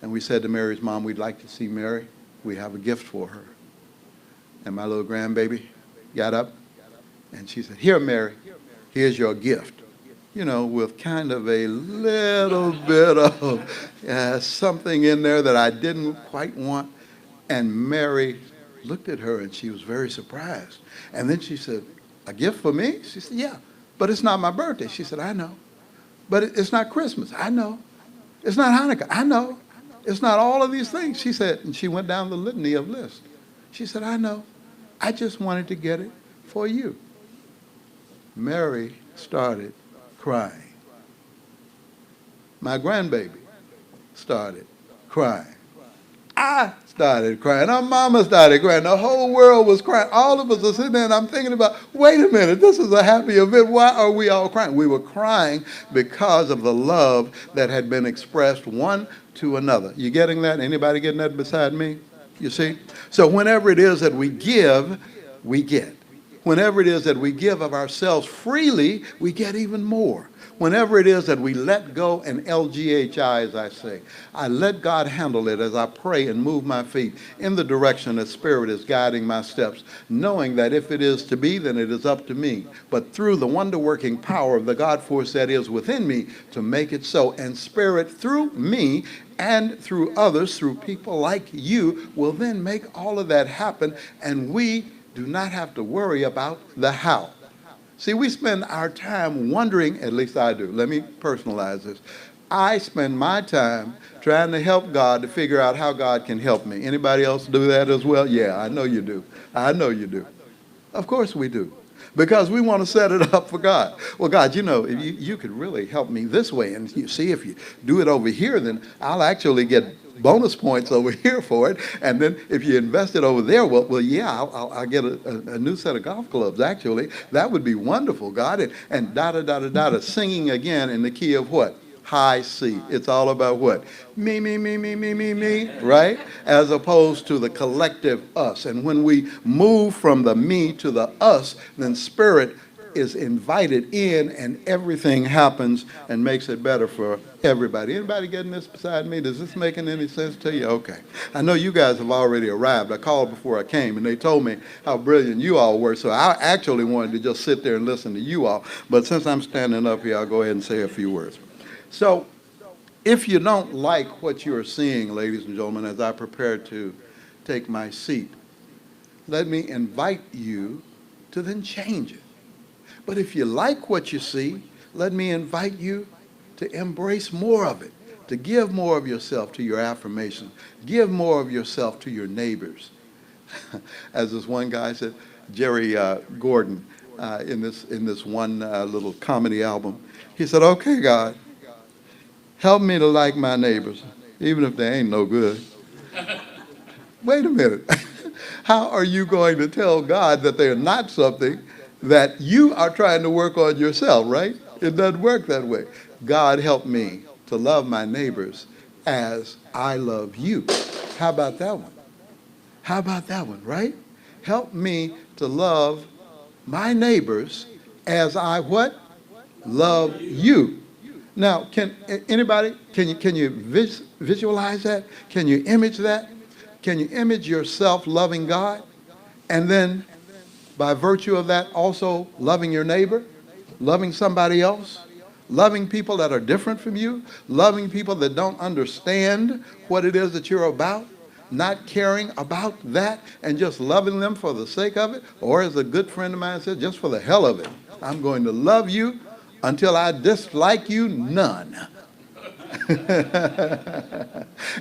S5: and we said to Mary's mom, we'd like to see Mary. We have a gift for her. And my little grandbaby got up and she said, here, Mary, here's your gift. You know, with kind of a little bit of something in there that I didn't quite want. And Mary looked at her and she was very surprised. And then she said, a gift for me? She said, yeah. But it's not my birthday. She said, I know. But it's not Christmas. I know. It's not Hanukkah. I know. It's not all of these things. She said, and she went down the litany of lists. She said, I know. I just wanted to get it for you. Mary started crying. My grandbaby started crying. I started crying. Our mama started crying. The whole world was crying. All of us are sitting there and I'm thinking about, wait a minute, this is a happy event. Why are we all crying? We were crying because of the love that had been expressed one to another. You getting that? Anybody getting that beside me? You see? So whenever it is that we give, we get. Whenever it is that we give of ourselves freely, we get even more. Whenever it is that we let go and LGHI, as I say, I let God handle it as I pray and move my feet in the direction that Spirit is guiding my steps, knowing that if it is to be, then it is up to me. But through the wonder-working power of the God force that is within me to make it so, and Spirit through me and through others, through people like you, will then make all of that happen, and we do not have to worry about the how. See, we spend our time wondering, at least I do. Let me personalize this. I spend my time trying to help God to figure out how God can help me. Anybody else do that as well? Yeah, I know you do. I know you do. Of course we do. Because we want to set it up for God. Well, God, you know, you could really help me this way. And you see, if you do it over here, then I'll actually get bonus points over here for it. And then if you invest it over there, well yeah, I'll get a new set of golf clubs, actually. That would be wonderful, God. And da-da-da-da-da, singing again in the key of what? high seat. It's all about what? Me, right? As opposed to the collective us. And when we move from the me to the us, then spirit is invited in and everything happens and makes it better for everybody. Anybody getting this beside me? Does this making any sense to you? Okay. I know you guys have already arrived. I called before I came and they told me how brilliant you all were. So I actually wanted to just sit there and listen to you all. But since I'm standing up here, I'll go ahead and say a few words. So if you don't like what you're seeing, ladies and gentlemen, as I prepare to take my seat, let me invite you to then change it. But if you like what you see, let me invite you to embrace more of it, to give more of yourself to your affirmation, give more of yourself to your neighbors. As this one guy said, Jerry Gordon, in this one little comedy album, he said, "Okay, God, help me to like my neighbors, even if they ain't no good." Wait a minute. How are you going to tell God that they're not something that you are trying to work on yourself, right? It doesn't work that way. God, help me to love my neighbors as I love you. How about that one? How about that one, right? Help me to love my neighbors as I what? Love you. Now, can anybody, can you visualize that? Can you image that? Can you image yourself loving God and then by virtue of that also loving your neighbor, loving somebody else, loving people that are different from you, loving people that don't understand what it is that you're about, not caring about that and just loving them for the sake of it, or as a good friend of mine said, just for the hell of it. I'm going to love you until I dislike you none.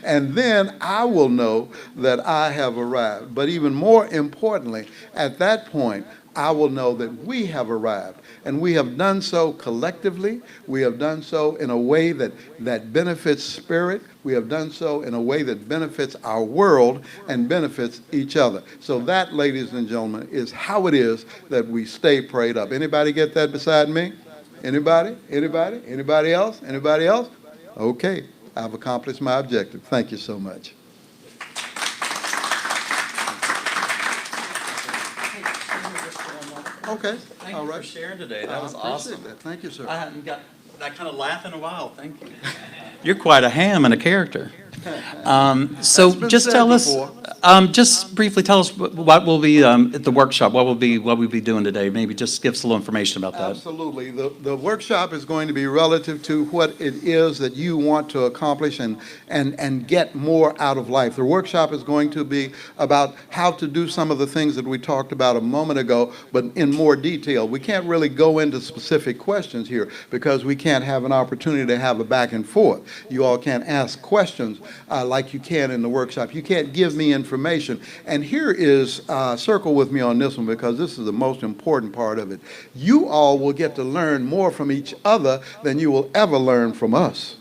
S5: And then I will know that I have arrived. But even more importantly, at that point, I will know that we have arrived. And we have done so collectively. We have done so in a way that benefits spirit. We have done so in a way that benefits our world and benefits each other. So that, ladies and gentlemen, is how it is that we stay prayed up. Anybody get that beside me? Anybody? Anybody? Anybody else? Anybody else? Okay, I've accomplished my objective. Thank you so much. Okay,
S2: Thank
S5: all
S2: you
S5: right.
S2: for sharing today. That was
S5: I appreciate
S2: awesome.
S5: that. Thank you, sir.
S2: I hadn't got that kind of laugh in a while. Thank you. You're quite a ham and a character. So
S5: been
S2: just
S5: said
S2: tell
S5: before.
S2: us, just briefly tell us what will be at the workshop. What we'll be doing today. Maybe just give us a little information about that.
S5: Absolutely. The workshop is going to be relative to what it is that you want to accomplish and get more out of life. The workshop is going to be about how to do some of the things that we talked about a moment ago, but in more detail. We can't really go into specific questions here because we can't have an opportunity to have a back and forth. You all can't ask questions like you can in the workshop. You can't give me information. And here is, circle with me on this one because this is the most important part of it. You all will get to learn more from each other than you will ever learn from us.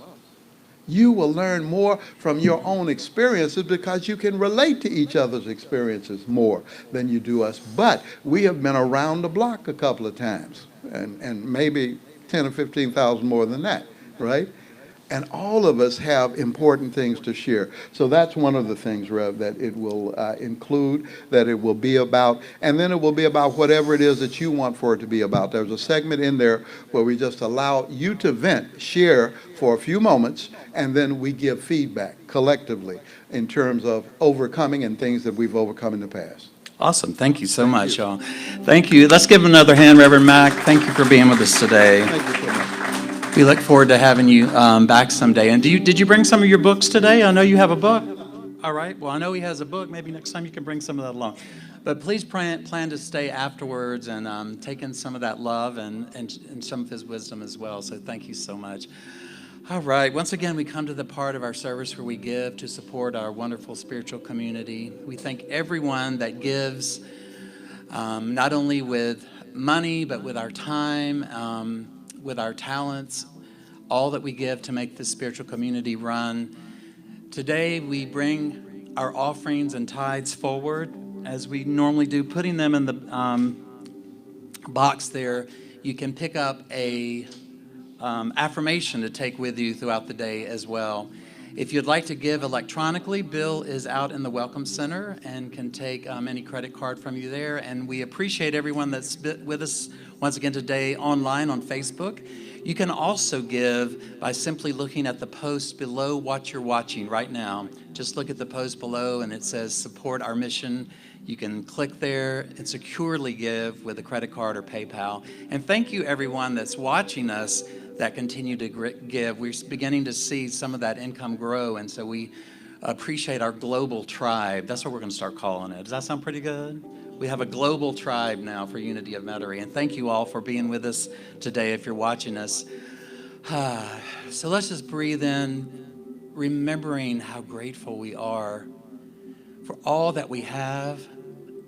S5: You will learn more from your own experiences because you can relate to each other's experiences more than you do us. But we have been around the block a couple of times and maybe 10 or 15,000 more than that, right? And all of us have important things to share. So that's one of the things, Rev, that it will include, that it will be about, and then it will be about whatever it is that you want for it to be about. There's a segment in there where we just allow you to vent, share for a few moments, and then we give feedback collectively in terms of overcoming and things that we've overcome in the past.
S2: Awesome. Thank you so much, y'all. Thank you. Let's give him another hand, Reverend Mack. Thank you for being with us today.
S5: Thank you so much.
S2: We look forward to having you back someday. And did you bring some of your books today? I know you have a book. All right. Well, I know he has a book. Maybe next time you can bring some of that along. But please plan to stay afterwards and take in some of that love and some of his wisdom as well. So thank you so much. All right. Once again, we come to the part of our service where we give to support our wonderful spiritual community. We thank everyone that gives, not only with money, but with our time, with our talents, all that we give to make this spiritual community run. Today, we bring our offerings and tithes forward as we normally do, putting them in the box there. You can pick up a affirmation to take with you throughout the day as well. If you'd like to give electronically, Bill is out in the Welcome Center and can take any credit card from you there. And we appreciate everyone that's been with us once again today online on Facebook. You can also give by simply looking at the post below what you're watching right now. Just look at the post below and it says support our mission. You can click there and securely give with a credit card or PayPal. And thank you everyone that's watching us that continue to give. We're beginning to see some of that income grow, and so we appreciate our global tribe. That's what we're going to start calling it. Does that sound pretty good? We have a global tribe now for Unity of Metairie, and thank you all for being with us today if you're watching us. So let's just breathe in, remembering how grateful we are for all that we have,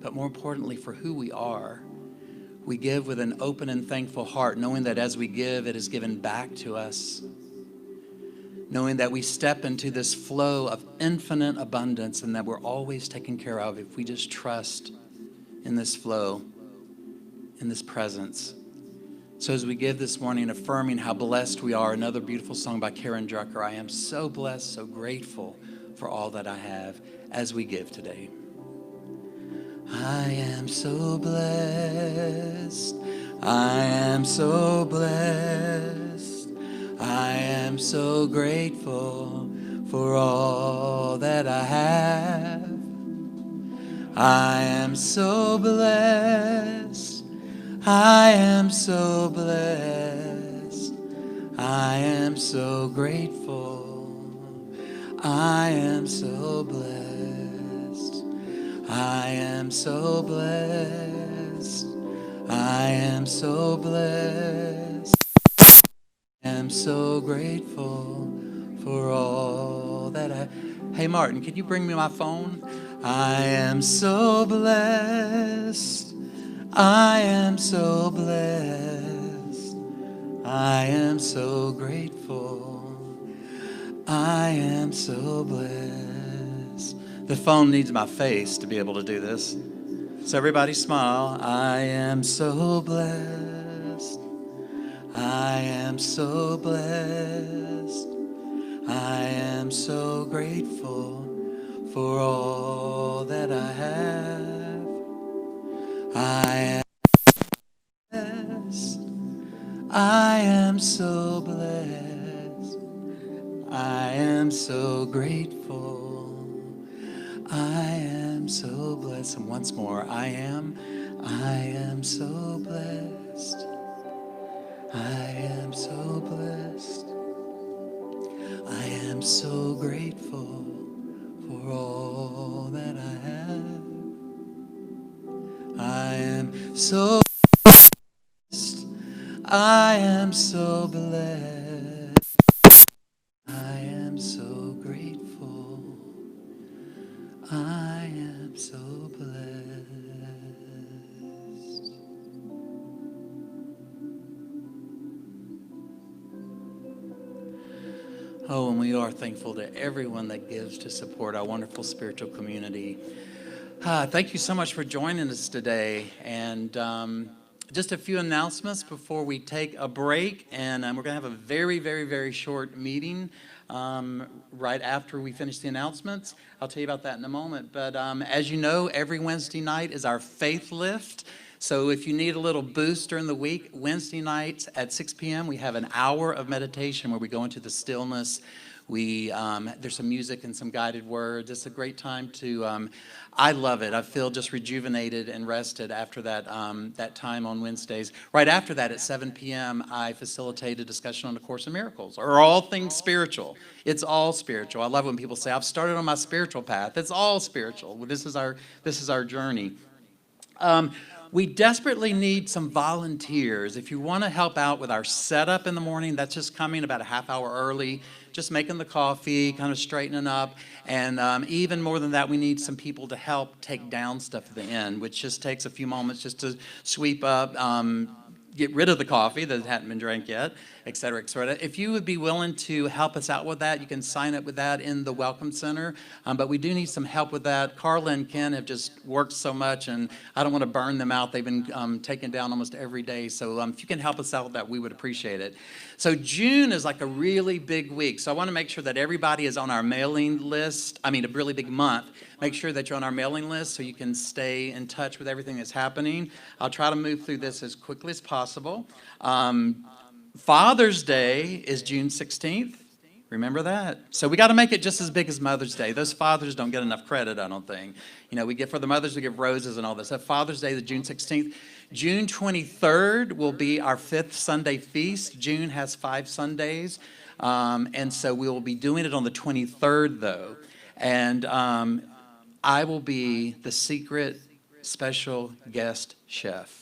S2: but more importantly, for who we are. We give with an open and thankful heart, knowing that as we give, it is given back to us. Knowing that we step into this flow of infinite abundance and that we're always taken care of if we just trust in this flow, in this presence. So as we give this morning, affirming how blessed we are, another beautiful song by Karen Drucker, I am so blessed, so grateful for all that I have as we give today. I am so blessed, I am so blessed, I am so grateful for all that I have. I am so blessed, I am so blessed, I am so grateful, I am so blessed. I am so blessed, I am so blessed, I am so grateful for all that I... Hey Martin, can you bring me my phone? I am so blessed, I am so blessed, I am so grateful, I am so blessed. The phone needs my face to be able to do this. So everybody smile. I am so blessed. I am so blessed. I am so grateful for all that I have. I am blessed. I am so blessed. I am so grateful. I am so blessed. And once more, I am so blessed. I am so blessed. I am so grateful for all that I have. I am so blessed. I am so blessed. I am so grateful. I am so blessed. Oh, and we are thankful to everyone that gives to support our wonderful spiritual community. Thank you so much for joining us today. And just a few announcements before we take a break. And we're going to have a very, very, very short meeting right after we finish the announcements. I'll tell you about that in a moment. But as you know, every Wednesday night is our Faith Lift. So if you need a little boost during the week, Wednesday nights at 6 p.m., we have an hour of meditation where we go into the stillness. There's some music and some guided words. It's a great time to, I love it. I feel just rejuvenated and rested after that, that time on Wednesdays. Right after that at 7 p.m., I facilitate a discussion on the Course in Miracles, or all things spiritual. It's all spiritual. I love when people say, I've started on my spiritual path. It's all spiritual. This is our journey. We desperately need some volunteers. If you want to help out with our setup in the morning, that's just coming about a half hour early, just making the coffee, kind of straightening up. And even more than that, we need some people to help take down stuff at the end, which just takes a few moments just to sweep up, get rid of the coffee that hadn't been drank yet, et cetera, et cetera. If you would be willing to help us out with that, you can sign up with that in the Welcome Center. But we do need some help with that. Carla and Ken have just worked so much, and I don't want to burn them out. They've been taken down almost every day. So if you can help us out with that, we would appreciate it. So June is like a really big week. So I want to make sure that everybody is on our mailing list. I mean, a really big month. Make sure that you're on our mailing list so you can stay in touch with everything that's happening. I'll try to move through this as quickly as possible. Father's Day is June 16th. Remember that? So we got to make it just as big as Mother's Day. Those fathers don't get enough credit, I don't think. You know, we get for the mothers, we give roses and all this. So Father's Day is June 16th. June 23rd will be our 5th Sunday feast. June has 5 Sundays. And so we will be doing it on the 23rd, though. And I will be the secret special guest chef.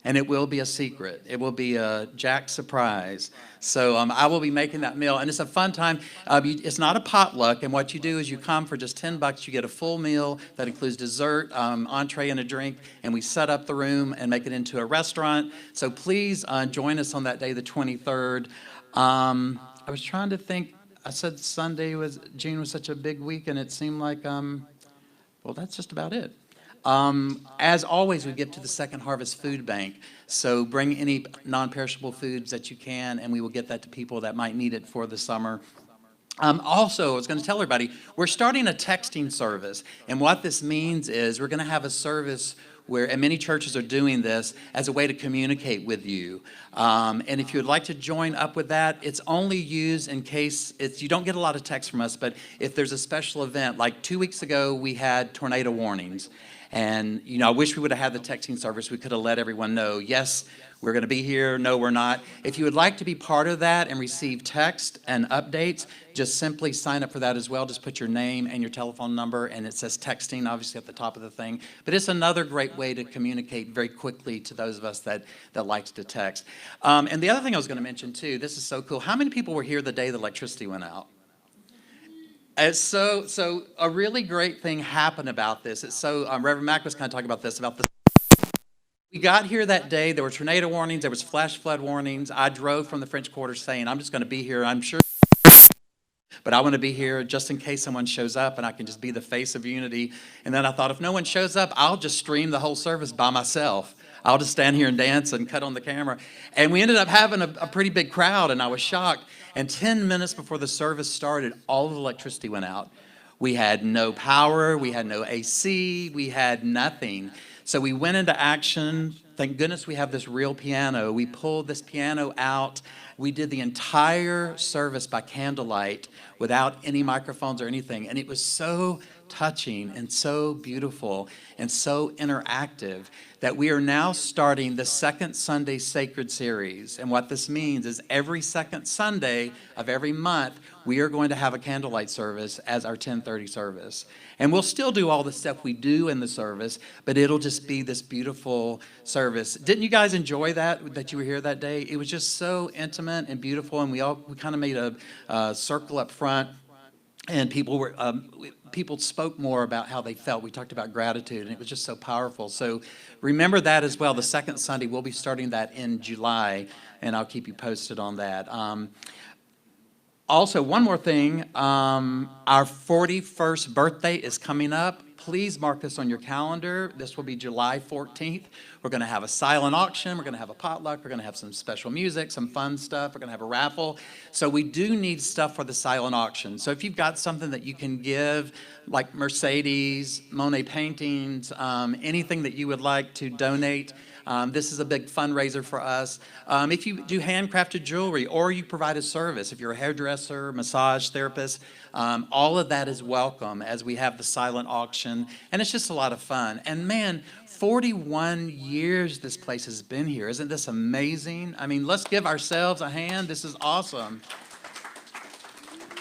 S2: And it will be a secret. It will be a Jack surprise. So I will be making that meal. And it's a fun time. It's not a potluck. And what you do is you come for just $10. You get a full meal that includes dessert, entree, and a drink. And we set up the room and make it into a restaurant. So please join us on that day, the 23rd. I was trying to think. I said June was such a big week. And it seemed like, well, that's just about it. As always, we give to the Second Harvest Food Bank. So bring any non-perishable foods that you can, and we will get that to people that might need it for the summer. Also, I was going to tell everybody, we're starting a texting service. And what this means is we're going to have a service where, and many churches are doing this as a way to communicate with you. And if you would like to join up with that, it's only used in case you don't get a lot of texts from us, but if there's a special event, like 2 weeks ago, we had tornado warnings. And, you know, I wish we would have had the texting service. We could have let everyone know, yes, we're going to be here. No, we're not. If you would like to be part of that and receive text and updates, just simply sign up for that as well. Just put your name and your telephone number, and it says texting, obviously, at the top of the thing. But it's another great way to communicate very quickly to those of us that likes to text. And the other thing I was going to mention, too, this is so cool. How many people were here the day the electricity went out? It's so a really great thing happened about this. It's so Reverend Mack was kind of talking about this. We got here that day. There were tornado warnings. There was flash flood warnings. I drove from the French Quarter saying, I'm just going to be here. I'm sure, but I want to be here just in case someone shows up, and I can just be the face of unity. And then I thought, if no one shows up, I'll just stream the whole service by myself. I'll just stand here and dance and cut on the camera. And we ended up having a pretty big crowd, and I was shocked. And 10 minutes before the service started, all of the electricity went out. We had no power. We had no AC. We had nothing. So we went into action. Thank goodness we have this real piano. We pulled this piano out. We did the entire service by candlelight without any microphones or anything. And it was so touching and so beautiful and so interactive that we are now starting the Second Sunday Sacred Series. And what this means is every second Sunday of every month, we are going to have a candlelight service as our 10:30 service. And we'll still do all the stuff we do in the service, but it'll just be this beautiful service. Didn't you guys enjoy that you were here that day? It was just so intimate and beautiful, and we kind of made a circle up front. And people spoke more about how they felt. We talked about gratitude, and it was just so powerful. So remember that as well. The second Sunday, we'll be starting that in July, and I'll keep you posted on that. Also, one more thing. Our 41st birthday is coming up. Please mark this on your calendar. This will be July 14th. We're going to have a silent auction. We're going to have a potluck. We're going to have some special music, some fun stuff. We're going to have a raffle. So we do need stuff for the silent auction. So if you've got something that you can give, like Mercedes, Monet paintings, anything that you would like to donate, this is a big fundraiser for us. If you do handcrafted jewelry or you provide a service, if you're a hairdresser, massage therapist, all of that is welcome as we have the silent auction. And it's just a lot of fun. And man, 41 years this place has been here. Isn't this amazing? I mean, let's give ourselves a hand. This is awesome.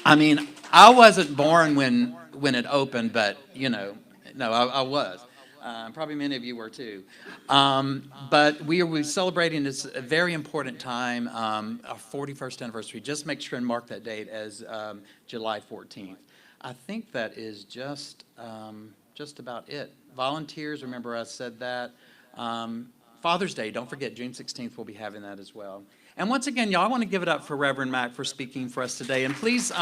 S2: I mean, I wasn't born when it opened, but, you know, no, I was. Probably many of you were too. But we're celebrating this very important time, our 41st anniversary. Just make sure and mark that date as July 14th. I think that is just about it. Volunteers, remember I said that. Father's Day, don't forget, June 16th, we'll be having that as well. And once again, y'all, I want to give it up for Reverend Mac for speaking for us today. And please,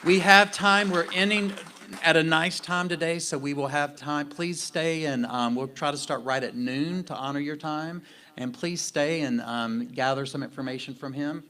S2: we have time. We're ending at a nice time today, so we will have time. Please stay, and we'll try to start right at noon to honor your time. And please stay and gather some information from him.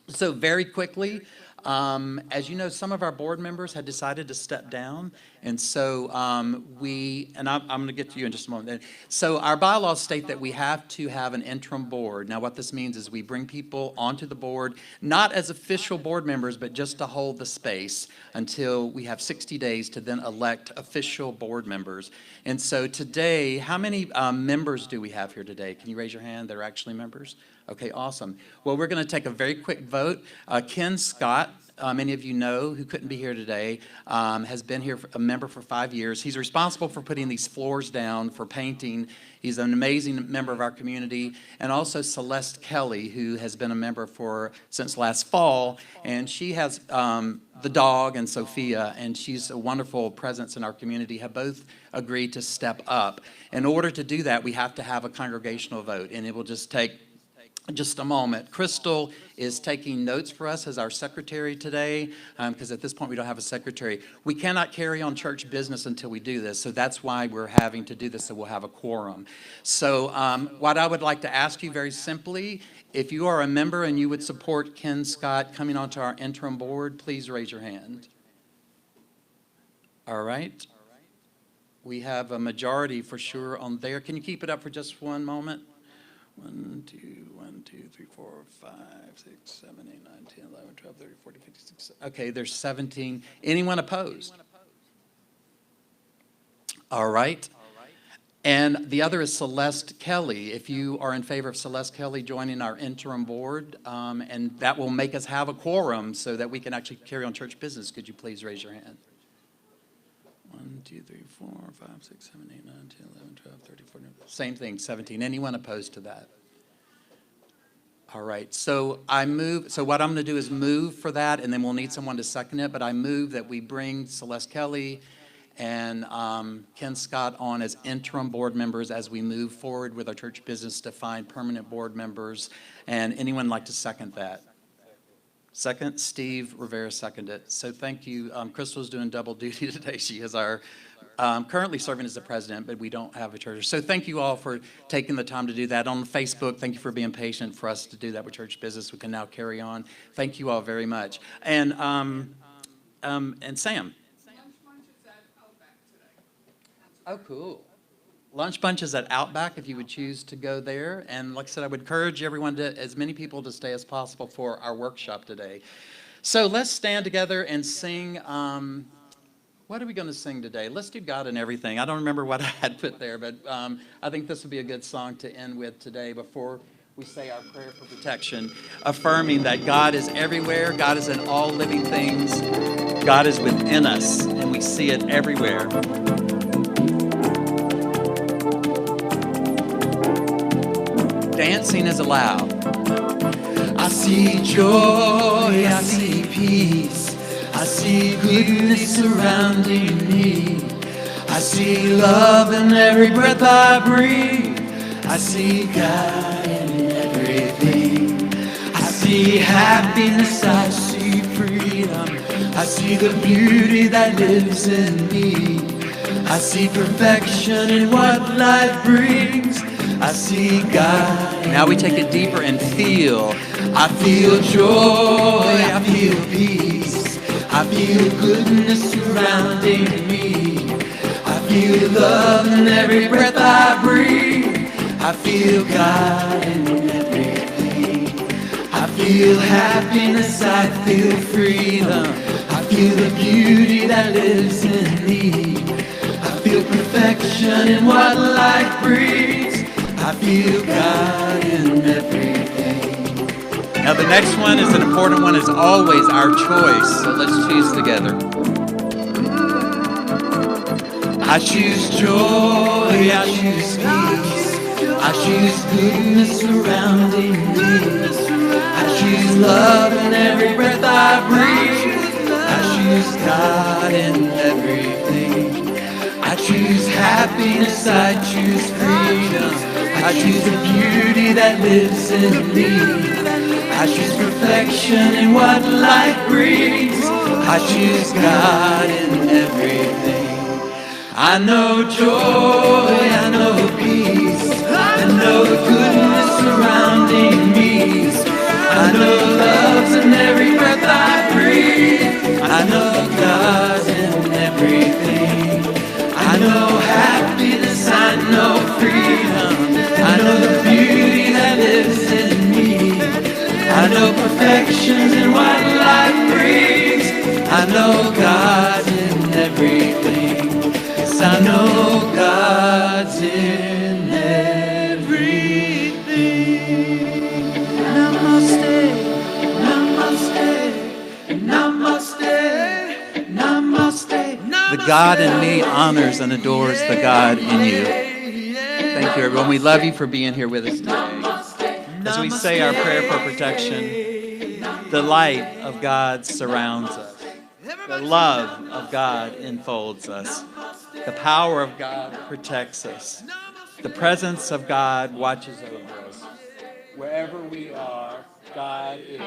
S2: So very quickly, as you know, some of our board members had decided to step down. And so I'm going to get to you in just a moment. So our bylaws state that we have to have an interim board. Now what this means is we bring people onto the board, not as official board members, but just to hold the space until we have 60 days to then elect official board members. And so today, how many members do we have here today? Can you raise your hand that are actually members? Okay, awesome. Well, we're going to take a very quick vote. Ken Scott, many of you know, who couldn't be here today, has been here, a member for 5 years. He's responsible for putting these floors down, for painting. He's an amazing member of our community. And also Celeste Kelly, who has been a member since last fall. And she has the dog and Sophia, and she's a wonderful presence in our community, have both agreed to step up. In order to do that, we have to have a congregational vote, and it will just take just a moment. Crystal is taking notes for us as our secretary today, because at this point we don't have a secretary. We cannot carry on church business until we do this, so that's why we're having to do this, so we'll have a quorum. So what I would like to ask you very simply, if you are a member and you would support Ken Scott coming onto our interim board, please raise your hand. All right. We have a majority for sure on there. Can you keep it up for just one moment? 1, 2, 3, 4, 5, 6, 7, 8, 9, 10, 11, 12, 13, 14, 15, 16. Okay, there's 17. Anyone opposed? All right. And the other is Celeste Kelly. If you are in favor of Celeste Kelly joining our interim board, and that will make us have a quorum so that we can actually carry on church business, could you please raise your hand? 1, 2, 3, 4, 5, 6, 7, 8, 9, 10, 11, 12, 13, 14. Same thing, 17. Anyone opposed to that? All right. So what I'm going to do is move for that, and then we'll need someone to second it. But I move that we bring Celeste Kelly and Ken Scott on as interim board members as we move forward with our church business to find permanent board members. And anyone like to second that? Second, Steve Rivera seconded. So thank you. Crystal's doing double duty today. She is our currently serving as the president, but we don't have a church. So thank you all for taking the time to do that. On Facebook, thank you for being patient for us to do that with church business. We can now carry on. Thank you all very much. And Sam. Oh, cool. Lunch bunch is at Outback if you would choose to go there. And like I said, I would encourage everyone as many people to stay as possible for our workshop today. So let's stand together and sing. What are we going to sing today? Let's do God and Everything. I don't remember what I had put there, but I think this would be a good song to end with today before we say our prayer for protection, affirming that God is everywhere, God is in all living things, God is within us, and we see it everywhere. Dancing is allowed. I see joy, I see peace, I see goodness surrounding me. I see love in every breath I breathe. I see God in everything. I see happiness, I see freedom. I see the beauty that lives in me. I see perfection in what life brings. I see God. Now we take it deeper and feel. I feel joy, I feel peace. I feel goodness surrounding me. I feel love in every breath I breathe. I feel God in everything. I feel happiness, I feel freedom. I feel the beauty that lives in me. I feel perfection in what life brings. I feel God in everything. Now the next one is an important one, is always our choice. So let's choose together. I choose joy, I choose peace. I choose goodness surrounding me. I choose love in every breath I breathe. I choose God in everything. I choose happiness, I choose freedom.
S3: I choose the beauty that lives in me. I choose perfection in what life brings. I choose God in everything. I know joy, I know peace. I know goodness surrounding me. I know love's in every breath I breathe. I know God's in everything. I know happiness, I know freedom. I know the beauty that lives in me. I know perfections in what life brings. I know God's in everything. Yes, I know God's in everything. Namaste, namaste, namaste, namaste.
S2: The God in me honors and adores the God in you. Thank you, everyone. We love you for being here with us today. As we say our prayer for protection, the light of God surrounds us. The love of God enfolds us. The power of God protects us. The presence of God watches over us. Wherever we are, God is.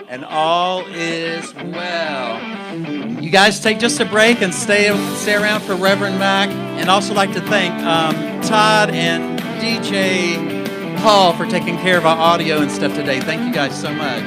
S2: And all is well. You guys take just a break and stay around for Reverend Mac. And also like to thank Todd and DJ Paul for taking care of our audio and stuff today. Thank you guys so much.